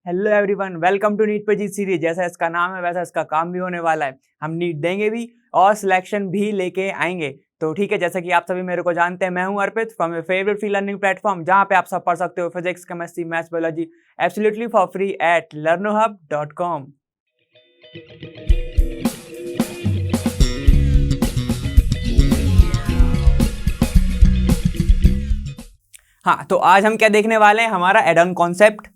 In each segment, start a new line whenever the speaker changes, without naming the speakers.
Hello everyone, welcome to NEET पे जीत series. जैसा इसका नाम है वैसा इसका काम भी होने वाला है। हम नीट देंगे भी और सिलेक्शन भी लेके आएंगे। तो ठीक है, जैसा कि आप सभी मेरे को जानते हैं, मैं हूं Arpit from your favourite free learning platform, जहां पे आप सब पढ़ सकते हो physics, chemistry, maths, biology absolutely for free at learnohub.com। हाँ, तो आज हम क्या देखने वाले हैं, हमारा एड ऑन कॉन्सेप्ट।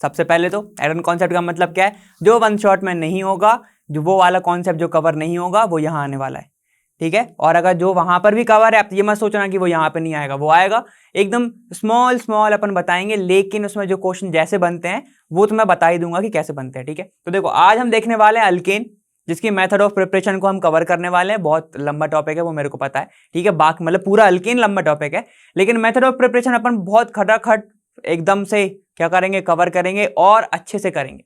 सबसे पहले तो एड ऑन कॉन्सेप्ट का मतलब क्या है, जो वन शॉट में नहीं होगा, जो वो वाला कॉन्सेप्ट जो कवर नहीं होगा वो यहाँ आने वाला है। ठीक है, और अगर जो वहां पर भी कवर है, आप ये मत सोचना कि वो यहाँ पे नहीं आएगा, वो आएगा। एकदम स्मॉल स्मॉल अपन बताएंगे, लेकिन उसमें जो क्वेश्चन जैसे बनते हैं वो तो मैं बता ही दूंगा कि कैसे बनते हैं। ठीक है, तो देखो आज हम देखने वाले हैं अल्केन, जिसकी मेथड ऑफ प्रिपरेशन को हम कवर करने वाले हैं। बहुत लंबा टॉपिक है, वो मेरे को पता है। ठीक है, बाकी मतलब पूरा अल्केन लंबा टॉपिक है, लेकिन मेथड ऑफ प्रिपरेशन अपन बहुत खटाखट एकदम से क्या करेंगे, कवर करेंगे और अच्छे से करेंगे।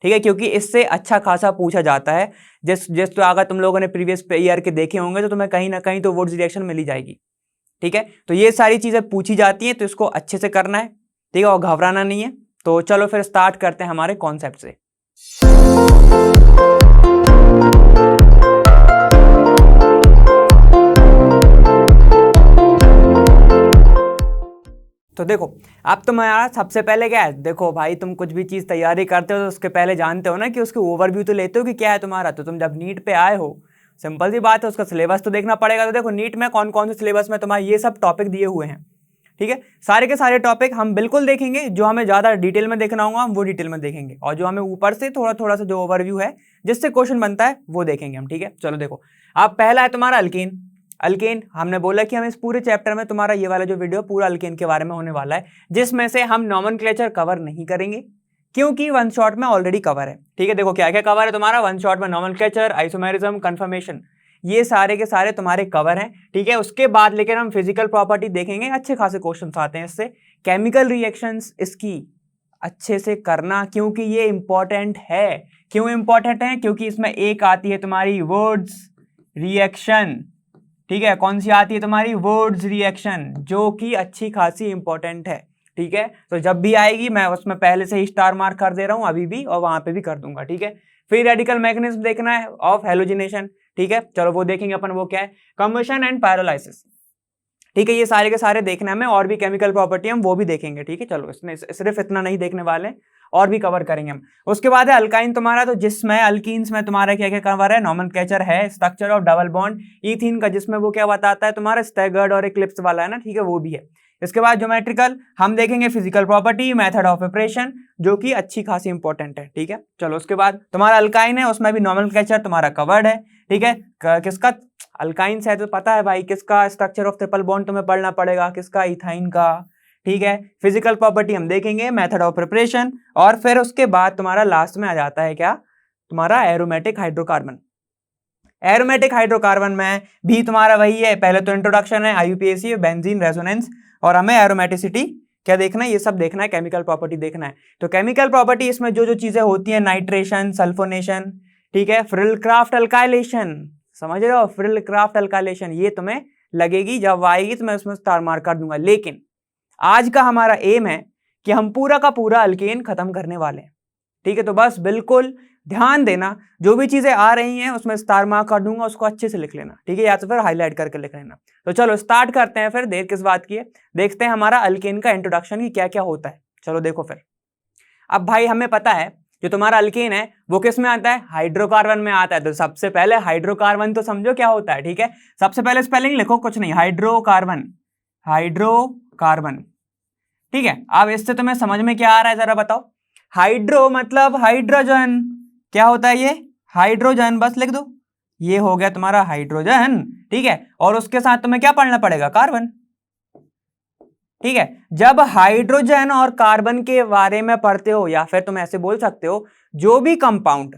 ठीक है, क्योंकि इससे अच्छा खासा पूछा जाता है। जिस तो अगर तुम लोगों ने प्रीवियस ईयर के देखे होंगे तो तुम्हें कहीं ना कहीं तो वर्ड्स रिएक्शन मिल ही जाएगी। ठीक है, तो ये सारी चीजें पूछी जाती हैं, तो इसको अच्छे से करना है। ठीक है, और घबराना नहीं है। तो चलो फिर स्टार्ट करते हैं हमारे कॉन्सेप्ट से। तो देखो, अब तुम्हारा सबसे पहले क्या है, देखो भाई, तुम कुछ भी चीज तैयारी करते हो तो उसके पहले जानते हो ना कि उसके ओवरव्यू तो लेते हो कि क्या है तुम्हारा। तो तुम जब नीट पे आए हो, सिंपल सी बात है, उसका सिलेबस तो देखना पड़ेगा। तो देखो नीट में कौन कौन से सिलेबस में तुम्हारे ये सब टॉपिक दिए हुए हैं। ठीक है, सारे के सारे टॉपिक हम बिल्कुल देखेंगे। जो हमें ज्यादा डिटेल में देखना होगा हम वो डिटेल में देखेंगे, और जो हमें ऊपर से थोड़ा थोड़ा सा जो ओवरव्यू है जिससे क्वेश्चन बनता है वो देखेंगे हम। ठीक है, चलो देखो, अब पहला है तुम्हारा अल्केन। अल्केन हमने बोला कि हम इस पूरे चैप्टर में, तुम्हारा ये वाला जो वीडियो पूरा अल्केन के बारे में होने वाला है, जिसमें से हम नॉमेनक्लेचर कवर नहीं करेंगे क्योंकि वन शॉट में ऑलरेडी कवर है। ठीक है, देखो क्या क्या कवर है तुम्हारा वन शॉट में, नॉमेनक्लेचर, आइसोमेरिज्म, कंफर्मेशन, ये सारे के सारे तुम्हारे कवर हैं। ठीक है, उसके बाद लेकिन हम फिजिकल प्रॉपर्टी देखेंगे, अच्छे खासे क्वेश्चन आते हैं इससे। केमिकल रिएक्शंस इसकी अच्छे से करना, क्योंकि ये इंपॉर्टेंट है। क्यों इंपॉर्टेंट है? क्योंकि इसमें एक आती है तुम्हारी वर्ड्स रिएक्शन। ठीक है, कौन सी आती है तुम्हारी? वर्ड्स रिएक्शन, जो कि अच्छी खासी इंपॉर्टेंट है। ठीक है, तो जब भी आएगी मैं उसमें पहले से ही स्टार मार्क कर दे रहा हूं, अभी भी और वहां पे भी कर दूंगा। ठीक है, फिर रेडिकल मैकेनिज्म देखना है ऑफ हेलोजिनेशन। ठीक है, चलो वो देखेंगे अपन, वो क्या है, कंबशन एंड पायरोलाइसिस। ठीक है, ये सारे के सारे देखना है हमें, और भी केमिकल प्रॉपर्टी हम वो भी देखेंगे। ठीक है, चलो इसमें सिर्फ इतना नहीं देखने वाले, और भी कवर करेंगे हम। उसके बाद है अल्काइन तुम्हारा, तो जिसमें अल्कीन्स में तुम्हारा क्या क्या कवर है, नॉमेनक्लेचर है, structure of double bond, ethene का जिसमें वो क्या बताता है तुम्हारा, स्टैगर्ड और इक्लिप्स वाला है ना। ठीक है, वो भी है। इसके बाद ज्योमेट्रिकल हम देखेंगे, physical property, method of operation, जो कि अच्छी खासी इंपॉर्टेंट है। ठीक है, चलो उसके बाद तुम्हारा अल्काइन है, उसमें भी नॉमेनक्लेचर तुम्हारा कवर्ड है। ठीक है, किसका अल्काइंस है तो पता है भाई, किसका स्ट्रक्चर ऑफ ट्रिपल बॉन्ड तुम्हें पढ़ना पड़ेगा, किसका, इथाइन का। ठीक है, फिजिकल प्रॉपर्टी हम देखेंगे, मेथड ऑफ प्रिपरेशन, और फिर उसके बाद तुम्हारा लास्ट में आ जाता है क्या, तुम्हारा एरोमेटिक हाइड्रोकार्बन। एरोमेटिक हाइड्रोकार्बन में भी तुम्हारा वही है, पहले तो इंट्रोडक्शन है, IUPAC, बेंजीन, रेजोनेंस, और हमें एरोमेटिसिटी क्या देखना है, ये सब देखना है, केमिकल प्रॉपर्टी देखना है। तो केमिकल प्रॉपर्टी इसमें जो जो चीजें होती है, नाइट्रेशन, सल्फोनेशन, ठीक है, फ्रिल-क्राफ्ट अल्काइलेशन, समझ रहे हो, फ्रिल-क्राफ्ट अल्काइलेशन, ये तुम्हें लगेगी, जब आएगी तो मैं उसमें स्टार मार्क कर दूंगा। लेकिन आज का हमारा एम है कि हम पूरा का पूरा अल्केन खत्म करने वाले हैं। ठीक है, तो बस बिल्कुल ध्यान देना, जो भी चीजें आ रही हैं उसमें स्टार मार्क कर दूंगा, उसको अच्छे से लिख लेना। ठीक है, या तो फिर हाईलाइट करके लिख लेना। तो चलो स्टार्ट करते हैं, फिर देर किस बात की है, देखते हैं हमारा अल्केन का इंट्रोडक्शन की क्या क्या होता है। चलो देखो फिर, अब भाई हमें पता है जो तुम्हारा अल्केन है वो किस में आता है, हाइड्रोकार्बन में आता है। तो सबसे पहले हाइड्रोकार्बन तो समझो क्या होता है। ठीक है, सबसे पहले स्पेलिंग लिखो, कुछ नहीं, हाइड्रोकार्बन, हाइड्रोकार्बन। ठीक है, अब इससे तुम्हें समझ में क्या आ रहा है जरा बताओ। हाइड्रो मतलब हाइड्रोजन, क्या होता है ये, हाइड्रोजन, बस लिख दो, ये हो गया तुम्हारा हाइड्रोजन। ठीक है, और उसके साथ तुम्हें क्या पढ़ना पड़ेगा, कार्बन। ठीक है, जब हाइड्रोजन और कार्बन के बारे में पढ़ते हो, या फिर तुम ऐसे बोल सकते हो, जो भी कंपाउंड,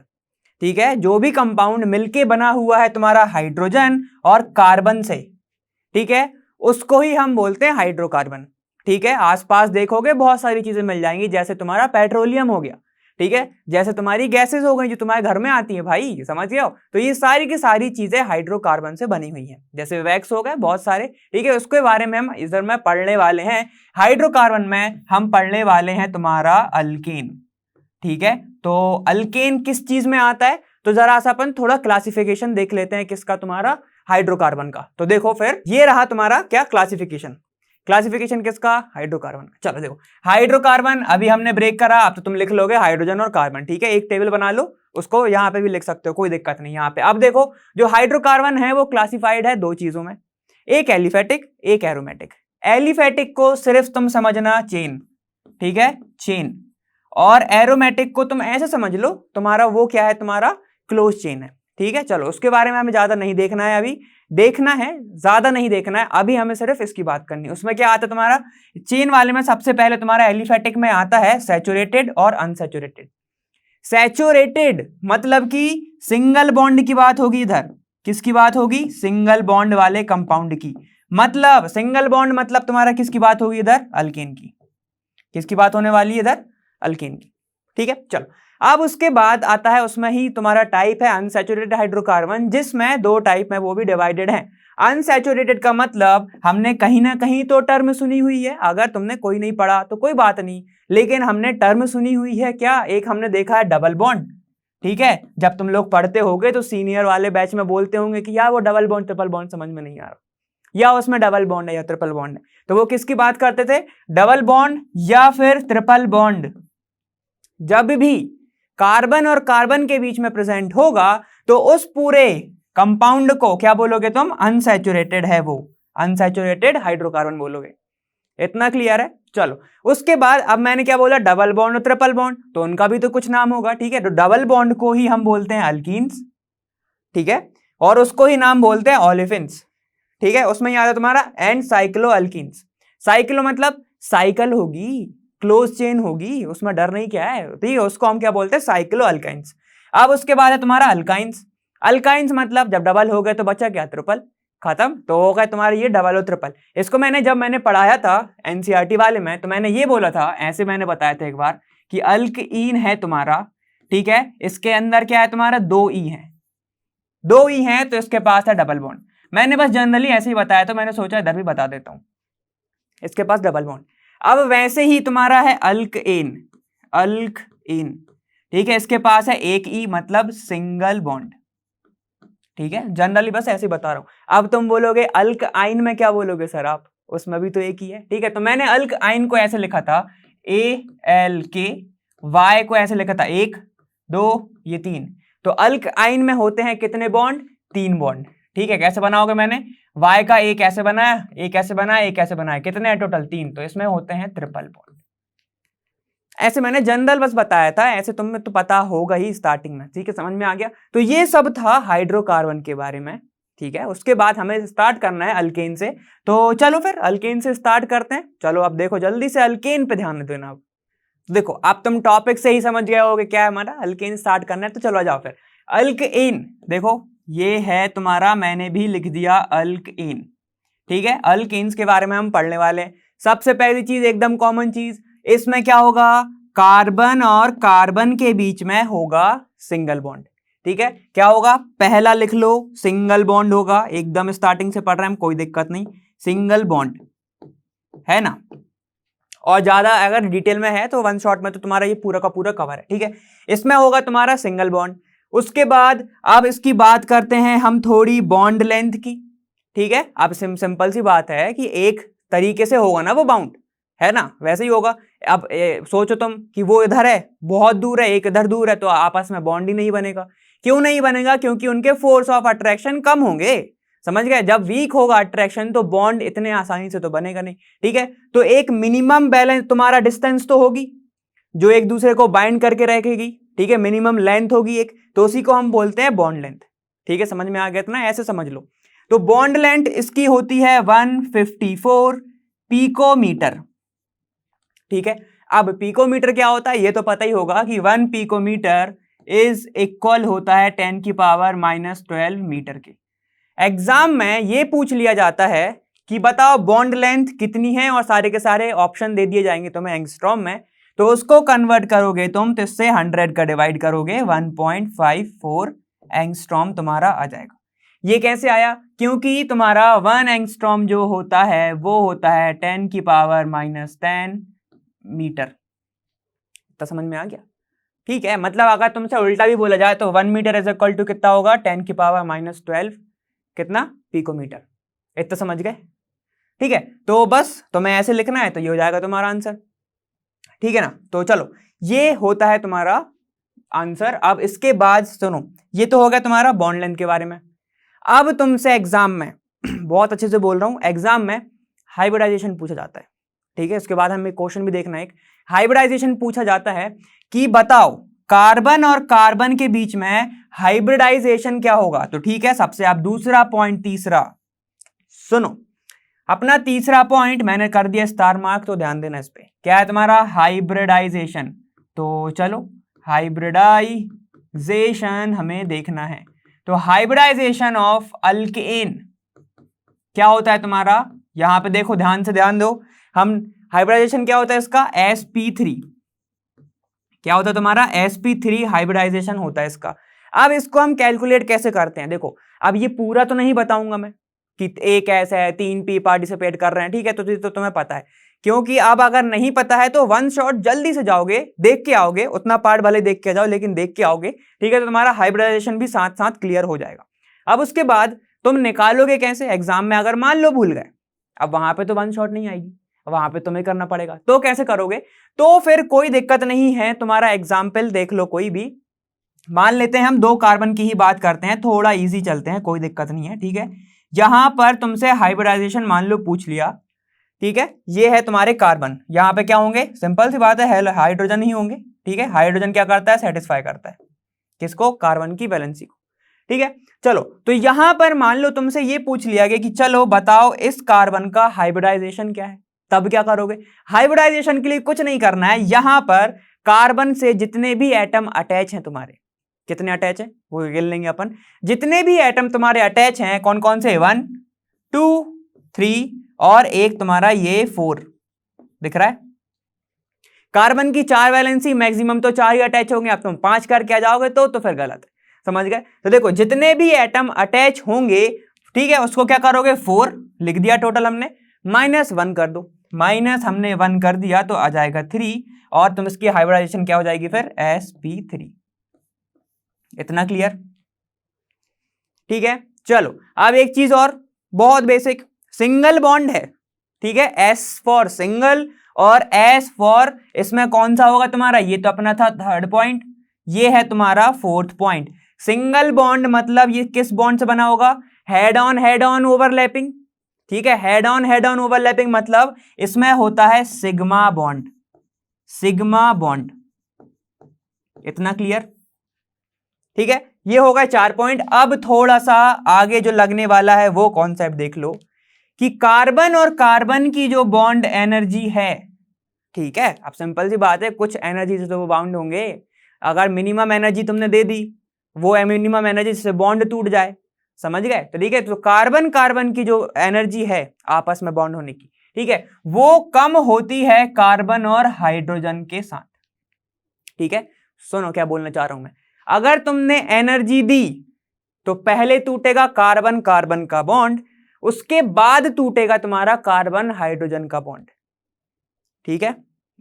ठीक है, जो भी कंपाउंड मिलके बना हुआ है तुम्हारा हाइड्रोजन और कार्बन से, ठीक है, उसको ही हम बोलते हैं हाइड्रोकार्बन। ठीक है, आसपास देखोगे बहुत सारी चीजें मिल जाएंगी, जैसे तुम्हारा पेट्रोलियम हो गया, ठीक है, जैसे तुम्हारी गैसेस हो गई जो तुम्हारे घर में आती है भाई, समझ गए हो। तो ये सारी की सारी चीजें हाइड्रोकार्बन से बनी हुई हैं, जैसे वैक्स हो गए बहुत सारे। ठीक है, उसके बारे में हम इधर में पढ़ने वाले हैं। हाइड्रोकार्बन में हम पढ़ने वाले हैं तुम्हारा अल्केन। ठीक है, तो अल्केन किस चीज में आता है, तो जरा सा अपन थोड़ा क्लासिफिकेशन देख लेते हैं किसका, तुम्हारा हाइड्रोकार्बन का। तो देखो फिर ये रहा तुम्हारा क्या क्लासिफिकेशन, क्लासिफिकेशन किसका, हाइड्रोकार्बन का। चलो देखो हाइड्रोकार्बन अभी हमने ब्रेक करा, अब तो तुम लिख लोगे हाइड्रोजन और कार्बन, ठीक है, एक टेबल बना लो, उसको यहाँ पे भी लिख सकते हो, कोई दिक्कत नहीं यहाँ पे। अब देखो जो हाइड्रोकार्बन है वो क्लासिफाइड है दो चीजों में, एक एलिफेटिक एक एरोमेटिक। एलिफेटिक को सिर्फ तुम समझना चेन, ठीक है, चेन, और एरोमेटिक को तुम ऐसे समझ लो तुम्हारा वो क्या है, तुम्हारा क्लोज चेन है, ठीक है। चलो उसके बारे में हमें ज्यादा नहीं देखना है, अभी देखना है ज्यादा नहीं देखना है, अभी हमें सिर्फ इसकी बात करनी है। उसमें क्या आता है तुम्हारा चेन वाले में, सबसे पहले तुम्हारा एलिफेटिक में आता है सैचुरेटेड और अनसैचुरेटेड। सैचुरेटेड मतलब कि सिंगल बॉन्ड की बात होगी, इधर किसकी बात होगी, सिंगल बॉन्ड वाले कंपाउंड की, मतलब सिंगल बॉन्ड मतलब तुम्हारा किसकी बात होगी, इधर अल्केन की, किसकी बात होने वाली है इधर, अल्केन की, ठीक है। चलो अब उसके बाद आता है उसमें ही तुम्हारा टाइप है अनसैचुरेटेड हाइड्रोकार्बन, जिसमें दो टाइप में वो भी डिवाइडेड है। अनसैचुरेटेड का मतलब हमने कहीं ना कहीं तो टर्म सुनी हुई है, अगर तुमने कोई नहीं पढ़ा तो कोई बात नहीं, लेकिन हमने टर्म सुनी हुई है क्या, एक हमने देखा है डबल बॉन्ड, ठीक है, जब तुम लोग पढ़ते होगे तो सीनियर वाले बैच में बोलते होंगे कि यार वो डबल बॉन्ड ट्रिपल बॉन्ड समझ में नहीं आ रहा, या उसमें डबल बॉन्ड है या ट्रिपल बॉन्ड है, तो वो किसकी बात करते थे, डबल बॉन्ड या फिर ट्रिपल बॉन्ड। जब भी कार्बन और कार्बन के बीच में प्रेजेंट होगा तो उस पूरे कंपाउंड को क्या बोलोगे तुम, अनसैचुरेटेड है वो, अनसैचुरेटेड हाइड्रोकार्बन बोलोगे। इतना क्लियर है। चलो उसके बाद अब मैंने क्या बोला, डबल बॉन्ड और ट्रिपल बॉन्ड, तो उनका भी तो कुछ नाम होगा, ठीक है, तो डबल बॉन्ड को ही हम बोलते हैं अल्कीन्स, ठीक है, और उसको ही नाम बोलते हैं ओलेफिन्स, ठीक है। उसमें याद है तुम्हारा एंड साइक्लो अल्कीन्स, साइक्लो मतलब साइकिल होगी, क्लोज चेन होगी, उसमें डर नहीं क्या है, ठीक है, उसको हम क्या बोलते हैं, साइक्लो अल्काइंस। अब उसके बाद है तुम्हारा अल्काइंस, अल्काइंस मतलब जब डबल हो गए तो बचा क्या, ट्रिपल, खत्म, तो हो गए तुम्हारे ये डबल और ट्रिपल। इसको मैंने जब मैंने पढ़ाया था एनसीईआरटी वाले में, तो मैंने ये बोला था, ऐसे मैंने बताया था एक बार कि अल्कईन है तुम्हारा, ठीक है, इसके अंदर क्या है तुम्हारा, दो ई है, दो ई है, तो इसके पास है डबल बॉन्ड। मैंने बस जनरली ऐसे ही बताया, तो मैंने सोचा इधर भी बता देता हूं, इसके पास डबल बॉन्ड। अब वैसे ही तुम्हारा है अल्कएन, अल्कएन, ठीक है, इसके पास है एक ई मतलब सिंगल बॉन्ड, ठीक है, जनरली बस ऐसे ही बता रहा हूं। अब तुम बोलोगे अल्कआइन में क्या बोलोगे सर आप, उसमें भी तो एक ही है, ठीक है, तो मैंने अल्कआइन को ऐसे लिखा था ALK, वाई को ऐसे लिखा था 1 2 ये 3, तो अल्कआइन में होते हैं कितने बॉन्ड, 3 बॉन्ड, ठीक है। कैसे बनाओगे, मैंने वाई का एक ऐसे बनाया, एक ऐसे बनाया, एक ऐसे बनाया, कितने हैं टोटल, 3, तो इसमें होते हैं ट्रिपल बॉन्ड। ऐसे मैंने जनरल बस बताया था, ऐसे तुम्हें तो पता होगा ही स्टार्टिंग में, ठीक है, समझ में आ गया। तो ये सब था हाइड्रोकार्बन के बारे में, ठीक है। उसके बाद हमें स्टार्ट करना है अल्केन से, तो चलो फिर अल्केन से स्टार्ट करते हैं। चलो अब देखो जल्दी से अल्केन पे ध्यान देना। अब देखो अब तुम टॉपिक से ही समझ गए होगे क्या है हमारा, अल्केन स्टार्ट करना है, तो चलो आ जाओ फिर। अल्केन देखो ये है तुम्हारा, मैंने भी लिख दिया अल्केन, ठीक है। अल्केन्स के बारे में हम पढ़ने वाले हैं। सबसे पहली चीज एकदम कॉमन चीज, इसमें क्या होगा, कार्बन और कार्बन के बीच में होगा सिंगल बॉन्ड, ठीक है। क्या होगा, पहला लिख लो, सिंगल बॉन्ड होगा, एकदम स्टार्टिंग से पढ़ रहे हैं कोई दिक्कत नहीं, सिंगल बॉन्ड है ना, और ज्यादा अगर डिटेल में है तो वन शॉट में तो तुम्हारा ये पूरा का पूरा कवर है, ठीक है। इसमें होगा तुम्हारा सिंगल बॉन्ड। उसके बाद अब इसकी बात करते हैं हम थोड़ी बॉन्ड लेंथ की, ठीक है। अब सिंपल सी बात है कि एक तरीके से होगा ना वो बाउंड, है ना, वैसे ही होगा। अब सोचो तुम कि वो इधर है, बहुत दूर है, एक इधर दूर है, तो आपस में बॉन्ड ही नहीं बनेगा। क्यों नहीं बनेगा, क्योंकि उनके फोर्स ऑफ अट्रैक्शन कम होंगे, समझ गए। जब वीक होगा अट्रैक्शन तो बॉन्ड इतने आसानी से तो बनेगा नहीं, ठीक है। तो एक मिनिमम बैलेंस तुम्हारा डिस्टेंस तो होगी जो एक दूसरे को बाइंड करके रखेगी, ठीक है, मिनिमम लेंथ होगी एक, तो उसी को हम बोलते हैं बॉन्ड लेंथ, ठीक है, समझ में आ गया इतना, ऐसे समझ लो। तो बॉन्ड लेंथ इसकी होती है 154 पिकोमीटर, ठीक है। अब पिकोमीटर क्या होता है ये तो पता ही होगा कि 1 पिकोमीटर इज इक्वल होता है 10⁻⁻12 मीटर के। एग्जाम में ये पूछ लिया जाता है कि बताओ बॉन्ड लेंथ कितनी है, और सारे के सारे ऑप्शन दे दिए जाएंगे तुम्हें एंगस्ट्रॉम में, तो उसको कन्वर्ट करोगे तुम तो इससे 100 का डिवाइड करोगे 1.54 एंगस्ट्रॉम तुम्हारा आ जाएगा। ये कैसे आया, क्योंकि तुम्हारा 1 एंगस्ट्रॉम जो होता है वो होता है 10⁻⁻10 मीटर। तो समझ में आ गया, ठीक है, मतलब अगर तुमसे उल्टा भी बोला जाए तो 1 मीटर इज इक्वल टू कितना होगा, 10⁻⁻12 कितना पिकोमीटर। इतना समझ गए? ठीक है, तो बस तुम्हें ऐसे लिखना है तो ये हो जाएगा तुम्हारा आंसर। ठीक है ना, तो चलो ये होता है तुम्हारा आंसर। अब इसके बाद सुनो, ये तो हो गया तुम्हारा बॉन्ड लेंथ के बारे में। अब तुमसे एग्जाम में बहुत अच्छे से बोल रहा हूं, एग्जाम में हाइब्रिडाइजेशन पूछा जाता है। ठीक है, उसके बाद हमें क्वेश्चन भी देखना है। एक हाइब्रिडाइजेशन पूछा जाता है कि बताओ कार्बन और कार्बन के बीच में हाइब्रिडाइजेशन क्या होगा। तो ठीक है, सबसे आप दूसरा पॉइंट, तीसरा सुनो, अपना तीसरा पॉइंट मैंने कर दिया स्टार मार्क, तो ध्यान देना इस पे। क्या है तुम्हारा हाइब्रिडाइजेशन। तो चलो हाइब्रिडाइजेशन हमें देखना है। तो हाइब्रिडाइजेशन ऑफ अल्केन क्या होता है तुम्हारा, यहां पे देखो, ध्यान से ध्यान दो। हम हाइब्रिडाइजेशन क्या होता है इसका, sp3 क्या होता है तुम्हारा, sp3 हाइब्रिडाइजेशन होता है इसका। अब इसको हम कैलकुलेट कैसे करते हैं, देखो अब ये पूरा तो नहीं बताऊंगा मैं कि एक ऐसा है 3p पार्टिसिपेट कर रहे हैं। ठीक है, तो तुम्हें पता है, क्योंकि अब अगर नहीं पता है तो वन शॉट जल्दी से जाओगे, देख के आओगे, उतना पार्ट भले देख के जाओ लेकिन देख के आओगे। ठीक है, तो तुम्हारा हाइब्रिडाइजेशन भी साथ साथ क्लियर हो जाएगा। अब उसके बाद तुम निकालोगे कैसे, एग्जाम में अगर मान लो भूल गए, अब वहां पे तो वन शॉट नहीं आएगी, वहां पे तुम्हें करना पड़ेगा। तो कैसे करोगे, तो फिर कोई दिक्कत नहीं है, तुम्हारा एग्जाम्पल देख लो कोई भी। मान लेते हैं हम 2 कार्बन की ही बात करते हैं, थोड़ा इजी चलते हैं, कोई दिक्कत नहीं है। ठीक है, यहां पर तुमसे हाइब्रिडाइजेशन मान लो पूछ लिया। ठीक है, ये है तुम्हारे कार्बन, यहां पे क्या होंगे, सिंपल सी बात है, हाइड्रोजन ही होंगे। ठीक है, हाइड्रोजन क्या करता है, सेटिस्फाई करता है किसको, कार्बन की वैलेंसी को। ठीक है, चलो तो यहां पर मान लो तुमसे ये पूछ लिया गया कि चलो बताओ इस कार्बन का हाइब्रिडाइजेशन क्या है। तब क्या करोगे, हाइब्रिडाइजेशन के लिए कुछ नहीं करना है, यहां पर कार्बन से जितने भी एटम अटैच हैं तुम्हारे, कितने अटैच है वो गिन लेंगे अपन। जितने भी एटम तुम्हारे अटैच हैं, कौन कौन से, 1 2 3 और एक तुम्हारा ये 4 दिख रहा है। कार्बन की 4 वैलेंसी, मैक्सिमम तो 4 ही अटैच होंगे। अब तुम 5 करके आ जाओगे तो फिर गलत है, समझ गए। तो देखो जितने भी एटम अटैच होंगे, ठीक है, उसको क्या करोगे, 4 लिख दिया टोटल हमने, -1 कर दो, माइनस हमने 1 कर दिया तो आ जाएगा 3, और तुम इसकी हाइब्रिडाइजेशन क्या हो जाएगी फिर, sp3। इतना क्लियर। ठीक है, चलो अब एक चीज और बहुत बेसिक, सिंगल बॉन्ड है। ठीक है, S फॉर सिंगल और S फॉर, इसमें कौन सा होगा तुम्हारा, ये तो अपना था 3rd पॉइंट, ये है तुम्हारा 4th पॉइंट। सिंगल बॉन्ड मतलब ये किस बॉन्ड से बना होगा, हेड ऑन ओवरलैपिंग। ठीक है, हेड ऑन ओवरलैपिंग मतलब इसमें होता है सिग्मा बॉन्ड, सिग्मा बॉन्ड। इतना क्लियर। ठीक है, ये हो गए 4 पॉइंट। अब थोड़ा सा आगे जो लगने वाला है वो कॉन्सेप्ट देख लो कि कार्बन और कार्बन की जो बॉन्ड एनर्जी है। ठीक है, अब सिंपल सी बात है, कुछ एनर्जी से तो वो बाउंड होंगे। अगर मिनिमम एनर्जी तुमने दे दी, वो मिनिमम एनर्जी से बॉन्ड टूट जाए, समझ गए। तो ठीक है, तो कार्बन कार्बन की जो एनर्जी है आपस में बॉन्ड होने की, ठीक है, वो कम होती है कार्बन और हाइड्रोजन के साथ। ठीक है, सुनो क्या बोलना चाह रहा हूं मैं, अगर तुमने एनर्जी दी तो पहले टूटेगा कार्बन कार्बन का बॉन्ड, उसके बाद टूटेगा तुम्हारा कार्बन हाइड्रोजन का बॉन्ड। ठीक है,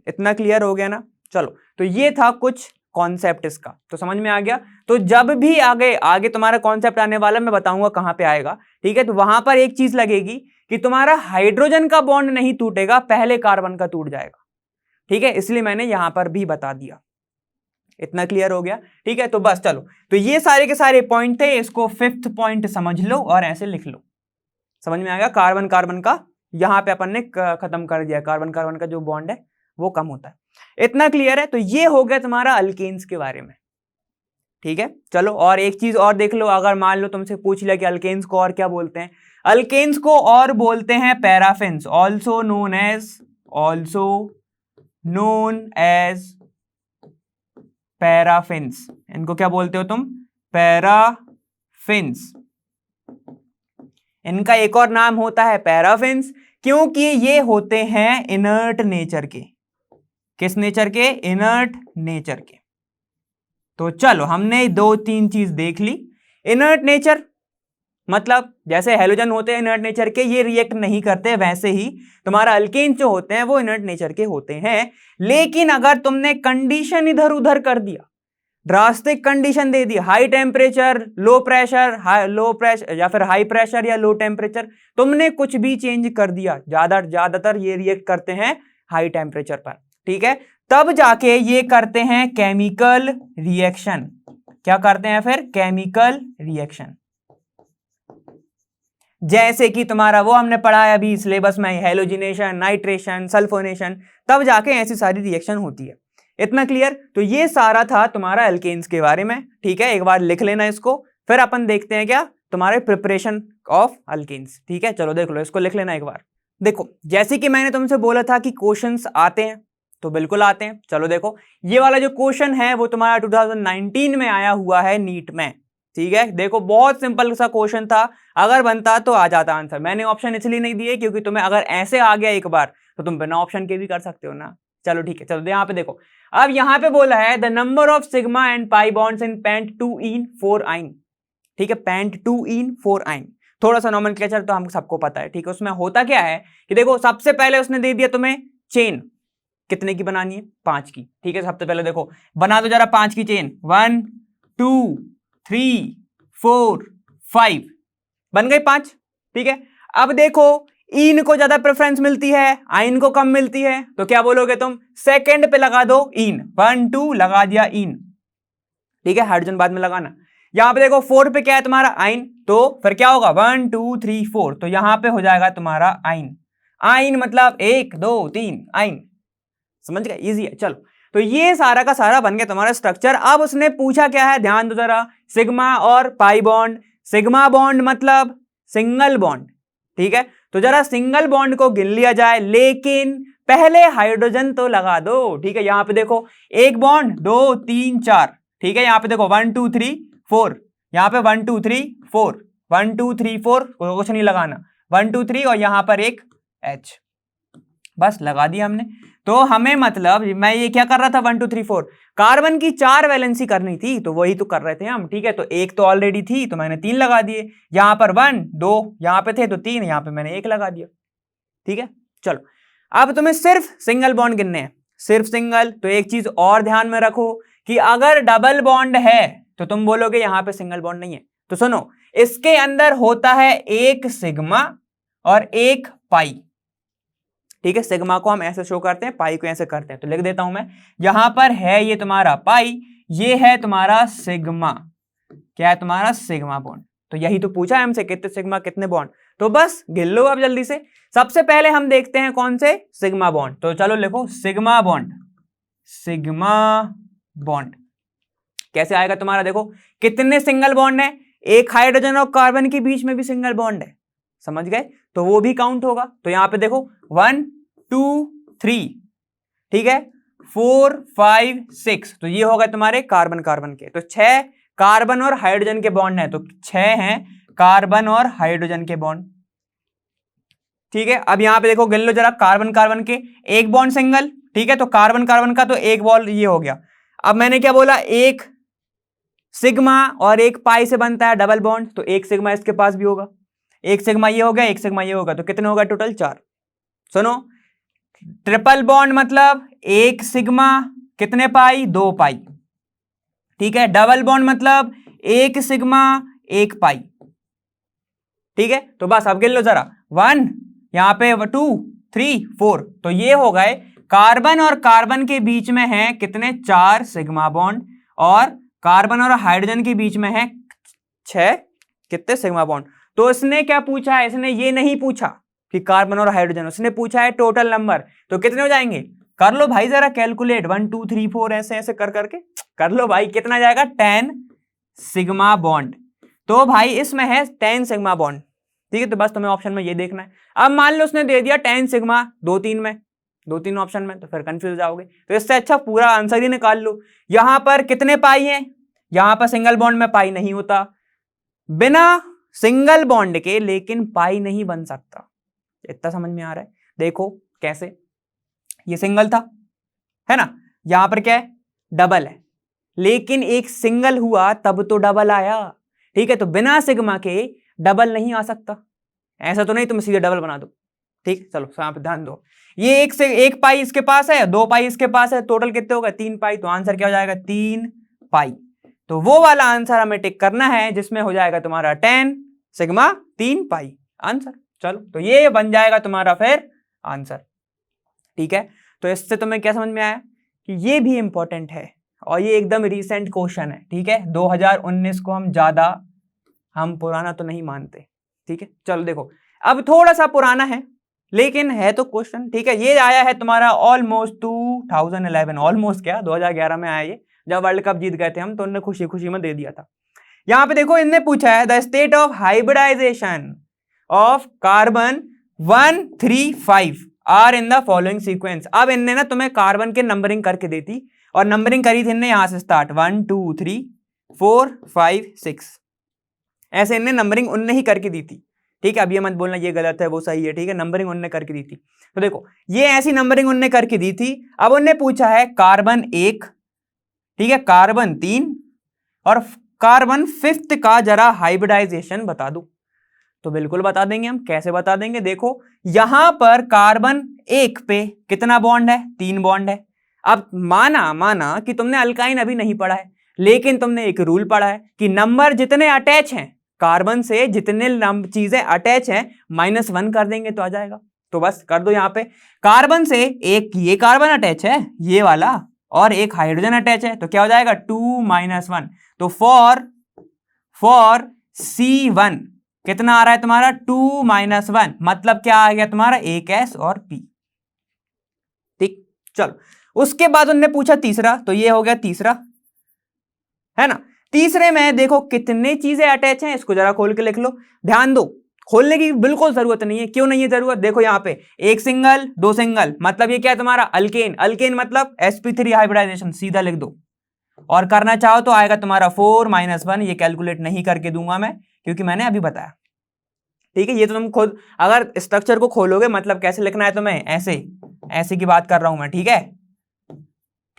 इतना क्लियर हो गया ना। चलो, तो ये था कुछ कॉन्सेप्ट इसका, तो समझ में आ गया। तो जब भी आगे आगे तुम्हारा कॉन्सेप्ट आने वाला, मैं बताऊंगा कहां पे आएगा। ठीक है, तो वहां पर एक चीज लगेगी कि तुम्हारा हाइड्रोजन का बॉन्ड नहीं टूटेगा, पहले कार्बन का टूट जाएगा। ठीक है, इसलिए मैंने यहां पर भी बता दिया। इतना क्लियर हो गया। ठीक है, तो बस चलो, तो ये सारे के सारे पॉइंट थे, इसको 5th पॉइंट समझ लो और ऐसे लिख लो। समझ में आ गया, कार्बन कार्बन का यहां पे अपन ने खत्म कर दिया, कार्बन कार्बन का जो बॉन्ड है वो कम होता है। इतना क्लियर है। तो ये हो गया तुम्हारा अल्केन्स के बारे में। ठीक है, चलो और एक चीज और देख लो, अगर मान लो तुमसे पूछ लिया कि अल्केन्स को और क्या बोलते हैं, अल्केन्स को और बोलते हैं paraffins, also known as paraffins. इनको क्या बोलते हो तुम, पैराफिन्स। इनका एक और नाम होता है पैराफिन्स, क्योंकि ये होते हैं इनर्ट नेचर के। किस नेचर के, इनर्ट नेचर के। तो चलो हमने 2-3 चीज देख ली। इनर्ट नेचर मतलब जैसे हैलोजन होते हैं इनर्ट नेचर के, ये रिएक्ट नहीं करते, वैसे ही तुम्हारा अल्केन जो होते हैं वो इनर्ट नेचर के होते हैं। लेकिन अगर तुमने कंडीशन इधर उधर कर दिया, ड्रास्टिक कंडीशन दे दी, हाई टेम्परेचर, लो प्रेशर या फिर हाई प्रेशर या लो टेम्परेचर, तुमने कुछ भी चेंज कर दिया, ज्यादातर ये रिएक्ट करते हैं हाई टेम्परेचर पर, ठीक है, तब जाके ये करते हैं केमिकल रिएक्शन। क्या करते हैं फिर? Chemical reaction. जैसे कि तुम्हारा वो हमने पढ़ा है अभी सिलेबस में, हेलोजिनेशन, नाइट्रेशन, सल्फोनेशन, तब जाके ऐसी सारी रिएक्शन होती है। इतना क्लियर? तो ये सारा था तुम्हारा एल्केन्स के बारे में, ठीक है, एक बार लिख लेना इसको, फिर अपन देखते हैं क्या तुम्हारे प्रिपरेशन ऑफ अल्केन्स, ठीक है। चलो देख लो, इसको लिख लेना एक बार। देखो जैसे कि मैंने तुमसे बोला था कि क्वेश्चंस आते हैं, तो बिल्कुल आते हैं। चलो देखो, ये वाला जो क्वेश्चन है वो तुम्हारा 2019 में आया हुआ है नीट में, ठीक है। देखो बहुत सिंपल सा क्वेश्चन था, अगर बनता तो आ जाता आंसर। मैंने ऑप्शन इसलिए नहीं दिए क्योंकि तुम्हें अगर ऐसे आ गया एक बार तो तुम बिना ऑप्शन के भी कर सकते हो ना। चलो ठीक है, चलो यहाँ पे देखो, अब यहाँ पे बोला है the number of sigma and pi bonds in पेंट-2-ene-4-ine, ठीक है, पेंट-2-ene-4-ine। थोड़ा सा नॉमेनक्लेचर तो हमको सबको पता है, ठीक है। उसमें होता क्या है कि देखो सबसे पहले उसने दे दिया तुम्हें चेन, कितने की बनानी है? 5 की, ठीक है। सबसे पहले देखो बना दो जरा 5 की चेन, 1 2 3 4 5, बन गई 5, ठीक है। अब देखो इन को ज्यादा प्रेफरेंस मिलती है, आइन को कम मिलती है, तो क्या बोलोगे तुम? सेकंड पे लगा दो इन, 1 2 लगा दिया इन, ठीक है, हाइड्रोजन बाद में लगाना। यहां पे देखो 4 पे क्या है तुम्हारा? आइन, तो फिर क्या होगा? 1 2 3 4, तो यहां पे हो जाएगा तुम्हारा आइन। आइन मतलब 1 2 3 आइन, समझ गए? इजी है। चलो तो ये सारा का सारा बन गया तुम्हारा स्ट्रक्चर। अब उसने पूछा क्या है, ध्यान दो जरा, सिग्मा और पाई बॉन्ड। सिग्मा बॉन्ड मतलब सिंगल बॉन्ड, ठीक है, तो जरा सिंगल बॉन्ड को गिन लिया जाए, लेकिन पहले हाइड्रोजन तो लगा दो, ठीक है। यहां पे देखो एक बॉन्ड 2 3 4, ठीक है, यहां पे देखो 1 2 3 4, यहां पे 1 2 3 4, 1 2 3 4, कुछ नहीं लगाना, 1 2 3 और यहां पर एक H, बस लगा दिया हमने। तो हमें मतलब मैं ये क्या कर रहा था, 1 2 3 4, कार्बन की 4 वैलेंसी करनी थी, तो वही तो कर रहे थे हम, ठीक है। तो एक तो ऑलरेडी थी तो मैंने 3 लगा दिए, यहां पर 1 2 यहां पे थे तो 3, यहां पे मैंने 1 लगा दिया, ठीक है। चलो अब तुम्हें सिर्फ सिंगल बॉन्ड गिनने हैं, सिर्फ सिंगल। तो एक चीज और ध्यान में रखो कि अगर डबल बॉन्ड है तो तुम बोलोगे यहां पे सिंगल बॉन्ड नहीं है, तो सुनो, इसके अंदर होता है एक सिग्मा और एक पाई, ठीक है। सिग्मा को हम ऐसे शो करते हैं, पाई को ऐसे करते हैं, तो लिख देता हूं मैं, यहां पर है ये तुम्हारा पाई, ये है तुम्हारा सिग्मा, क्या है तुम्हारा? Sigma bond. तो यही तो पूछा है हमसे, कितने सिग्मा कितने बॉन्ड, तो बस गिन लो अब जल्दी से। सबसे पहले हम देखते हैं कौन से? Sigma bond. तो चलो लिखो सिग्मा बॉन्ड, सिग्मा बॉन्ड कैसे आएगा तुम्हारा? देखो कितने सिंगल बॉन्ड है, एक हाइड्रोजन और कार्बन के बीच में भी सिंगल बॉन्ड है, समझ गए? तो वो भी काउंट होगा। तो यहां पे देखो 1 2 3, ठीक है, 4 5 6, तो ये हो गए तुम्हारे कार्बन कार्बन के, तो 6 कार्बन और हाइड्रोजन के बॉन्ड है, तो 6 हैं कार्बन और हाइड्रोजन के बॉन्ड, ठीक है। अब यहां पे देखो गिन लो जरा, कार्बन कार्बन के एक बॉन्ड सिंगल, ठीक है, तो कार्बन कार्बन का तो एक बॉन्ड ये हो गया। अब मैंने क्या बोला, एक सिग्मा और एक पाई से बनता है डबल बॉन्ड, तो एक सिग्मा इसके पास भी होगा, एक सिग्मा ये हो गया, एक सिग्मा ये होगा, तो कितने होगा टोटल? 4। सुनो, ट्रिपल बॉन्ड मतलब एक सिग्मा कितने पाई? 2 पाई, ठीक है। डबल बॉन्ड मतलब एक सिग्मा एक पाई, ठीक है। तो बस अब गिन लो जरा, 1 यहां पे 2 3 4, तो ये हो गए कार्बन और कार्बन के बीच में है कितने? 4 सिग्मा बॉन्ड, और कार्बन और हाइड्रोजन के बीच में है 6 कितने? Sigma bond. तो इसने क्या पूछा है? इसने ये नहीं पूछा कि कार्बन और हाइड्रोजन, उसने पूछा है टोटल नंबर। तो कितने हो जाएंगे? कर लो भाई जरा कैलकुलेट, 1 2 3 4 ऐसे ऐसे कर करके कर लो भाई, कितना जाएगा? 10 सिग्मा बॉन्ड। तो भाई इसमें है 10 सिग्मा बॉन्ड, ठीक है। तो बस तुम्हें ऑप्शन में ये देखना है। अब मान लो उसने दे दिया 10 सिग्मा 2-3 में, 2-3 ऑप्शन में, तो फिर कंफ्यूज जाओगे। तो इससे अच्छा पूरा आंसर ही निकाल लो। यहां पर कितने पाई हैं? यहां पर सिंगल बॉन्ड में पाई नहीं होता, बिना सिंगल बॉन्ड के लेकिन पाई नहीं बन सकता। इतना समझ में आ रहा है? देखो कैसे, ये सिंगल था, है ना, यहां पर क्या है? डबल है, लेकिन एक सिंगल हुआ तब तो डबल आया, ठीक है। तो बिना सिग्मा के डबल नहीं आ सकता, ऐसा तो नहीं तुम सीधे डबल बना दो, ठीक। चलो यहाँ पे ध्यान दो, ये एक पाई इसके पास है, 2 पाई इसके पास है, टोटल कितने होगा? 3 पाई। तो आंसर क्या हो जाएगा? 3 पाई। तो वो वाला आंसर हमें टिक करना है जिसमें हो जाएगा तुम्हारा 10 सिग्मा 3 पाई आंसर। चलो तो ये बन जाएगा तुम्हारा फिर आंसर। ठीक है, तो इससे तुम्हें क्या समझ में आया कि ये भी इंपॉर्टेंट है और ये एकदम रिसेंट क्वेश्चन है। ठीक है, 2019 को हम पुराना तो नहीं मानते। ठीक है, चलो देखो अब थोड़ा सा पुराना है लेकिन है तो क्वेश्चन। ठीक है, ये आया है तुम्हारा ऑलमोस्ट 2011, ऑलमोस्ट क्या 2011 में आया ये, जब वर्ल्ड कप जीत गए थे हम, तो उन्होंने खुशी खुशी में दे दिया था। यहां पे देखो इनने पूछा है the state of hybridisation of carbon 135 are in the following sequence. अब इनने ना तुम्हें कार्बन के नंबरिंग करके दी थी और नंबरिंग करी थी इनने यहां से स्टार्ट 1 2 3 4 5 6, ऐसे इनने नंबरिंग उनने ही करके दी थी। ठीक है, अब ये मत बोलना ये गलत है वो सही है। ठीक है, नंबरिंग उनने करके दी थी। तो देखो ये ऐसी नंबरिंग उनने करके दी थी। अब उनने पूछा है कार्बन 1, ठीक है, कार्बन 3 और कार्बन 5th का जरा हाइब्रिडाइजेशन बता दो। तो बिल्कुल बता देंगे हम। कैसे बता देंगे, देखो यहां पर कार्बन 1 पे कितना बॉन्ड है, 3 बॉन्ड है। अब माना कि तुमने अल्काइन अभी नहीं पढ़ा है लेकिन तुमने एक रूल पढ़ा है कि नंबर जितने अटैच हैं कार्बन से, जितने चीजें अटैच हैं -1 कर देंगे तो आ जाएगा। तो बस कर दो यहां पे, कार्बन से एक ये कार्बन अटैच है ये वाला और एक हाइड्रोजन अटैच है, तो क्या हो जाएगा 2 - 1। तो फॉर C1 कितना आ रहा है तुम्हारा 2 - 1, मतलब क्या आ गया तुम्हारा एक S और P। ठीक, चलो उसके बाद उन्होंने पूछा तीसरा, तो ये हो गया तीसरा, है ना। तीसरे में देखो कितने चीजें अटैच हैं, इसको जरा खोल के लिख लो। ध्यान दो, खोलने की बिल्कुल जरूरत नहीं है। क्यों नहीं है जरूरत, देखो यहाँ पे एक सिंगल दो सिंगल, मतलब ये क्या है तुम्हारा अल्केन। अल्केन मतलब sp3 हाइब्रिडाइजेशन, सीधा लिख दो। और करना चाहो तो आएगा तुम्हारा 4 - 1, ये कैलकुलेट नहीं करके दूंगा मैं क्योंकि मैंने अभी बताया। ठीक है, ये तो तुम खुद अगर स्ट्रक्चर को खोलोगे, मतलब कैसे लिखना है तुम्हें, ऐसे की बात कर रहा हूं मैं। ठीक है,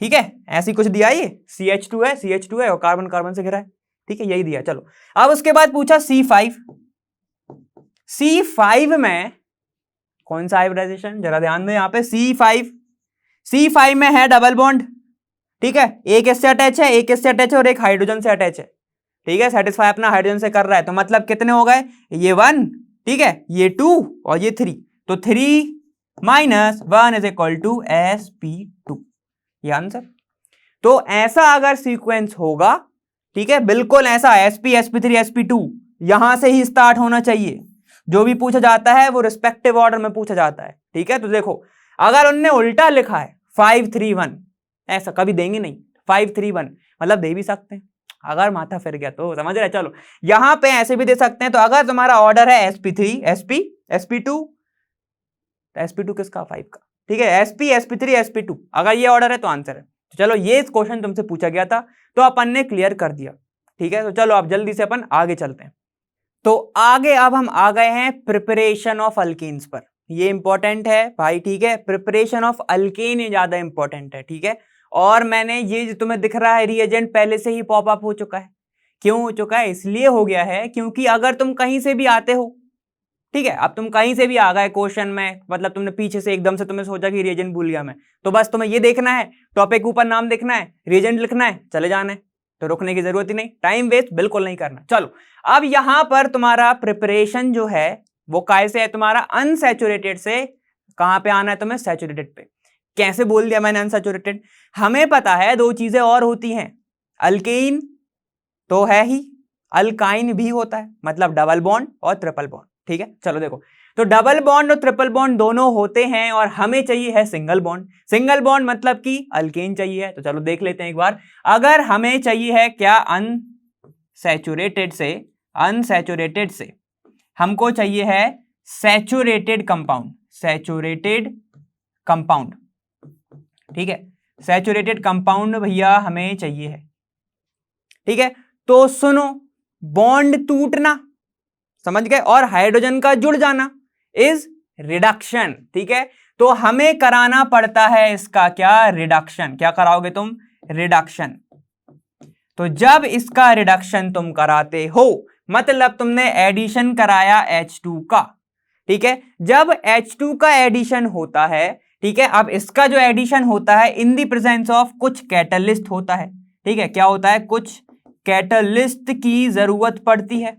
ठीक है, ऐसी कुछ दिया ये CH2 है और कार्बन कार्बन से घिरा है। ठीक है, यही दिया। चलो अब उसके बाद पूछा C5 में कौन सा हाइब्रिडाइजेशन, जरा ध्यान दो यहाँ पे। C5 में है डबल बॉन्ड। ठीक है, एक इससे अटैच है, एक इससे अटैच है और एक हाइड्रोजन से अटैच है। ठीक है, सेटिस्फाई अपना हाइड्रोजन से कर रहा है, तो मतलब कितने हो गए, ये 1, ठीक है, ये 2 और ये 3, तो 3 - 1 = sp2, ये आंसर। तो ऐसा अगर सीक्वेंस होगा, ठीक है, बिल्कुल ऐसा sp sp3 sp2 यहां से ही स्टार्ट होना चाहिए। जो भी पूछा जाता है वो रिस्पेक्टिव ऑर्डर में पूछा जाता है। ठीक है, तो देखो अगर उनने उल्टा लिखा है 5 3 1, ऐसा कभी देंगे नहीं। 5 3 1 मतलब दे भी सकते हैं, अगर माथा फिर गया तो, समझ रहे। चलो यहां पे ऐसे भी दे सकते हैं। तो अगर तुम्हारा ऑर्डर है sp3 sp sp2, sp2 किसका, 5 का। ठीक है, sp sp3 sp2, अगर ये ऑर्डर है तो आंसर है। तो चलो ये क्वेश्चन तुमसे पूछा गया था तो अपन ने क्लियर कर दिया। ठीक है, तो चलो अब जल्दी से अपन आगे चलते हैं। तो आगे अब हम आ गए हैं प्रिपरेशन ऑफ अल्केन्स पर। ये इंपॉर्टेंट है भाई। ठीक है, प्रिपरेशन ऑफ अल्केन ये ज्यादा इंपॉर्टेंट है। ठीक है, और मैंने ये जो तुम्हें दिख रहा है रिएजेंट पहले से ही पॉप अप हो चुका है। क्यों हो चुका है, इसलिए हो गया है क्योंकि अगर तुम कहीं से भी आते हो, ठीक है, अब तुम कहीं से भी आ गए क्वेश्चन में, मतलब तुमने पीछे से एकदम से तुमने सोचा कि रिएजेंट भूल गया मैं, तो बस तुम्हें ये देखना है, टॉपिक के ऊपर नाम देखना है, रिएजेंट लिखना है, चले जाना है। तो रुकने की जरूरत ही नहीं, टाइम वेस्ट बिल्कुल नहीं करना। चलो अब यहां पर तुम्हारा प्रिपरेशन जो है वो कैसे है, तुम्हारा अनसैचुरेटेड से कहां पे आना है तुम्हें, सैचुरेटेड पे। कैसे बोल दिया मैंने अनसैचुरेटेड, हमें पता है दो चीजें और होती हैं, अल्केन तो है ही, अल्काइन भी होता है, मतलब डबल बॉन्ड और ट्रिपल बॉन्ड। ठीक है, चलो देखो, तो डबल बॉन्ड और ट्रिपल बॉन्ड दोनों होते हैं और हमें चाहिए है सिंगल बॉन्ड। सिंगल बॉन्ड मतलब कि अल्केन चाहिए है। तो चलो देख लेते हैं एक बार। अगर हमें चाहिए है क्या, अनसैचुरेटेड से हमको चाहिए है सैचुरेटेड कंपाउंड, ठीक है, सैचुरेटेड कंपाउंड भैया हमें चाहिए है। ठीक है, तो सुनो, बॉन्ड टूटना समझ गए और हाइड्रोजन का जुड़ जाना इज रिडक्शन। ठीक है, तो हमें कराना पड़ता है इसका क्या, रिडक्शन। क्या कराओगे तुम, रिडक्शन। तो जब इसका रिडक्शन तुम कराते हो मतलब तुमने एडिशन कराया H2 का। ठीक है, जब H2 का एडिशन होता है, ठीक है, अब इसका जो एडिशन होता है इन द प्रेजेंस ऑफ कुछ कैटलिस्ट होता है। ठीक है, क्या होता है, कुछ कैटलिस्ट की जरूरत पड़ती है।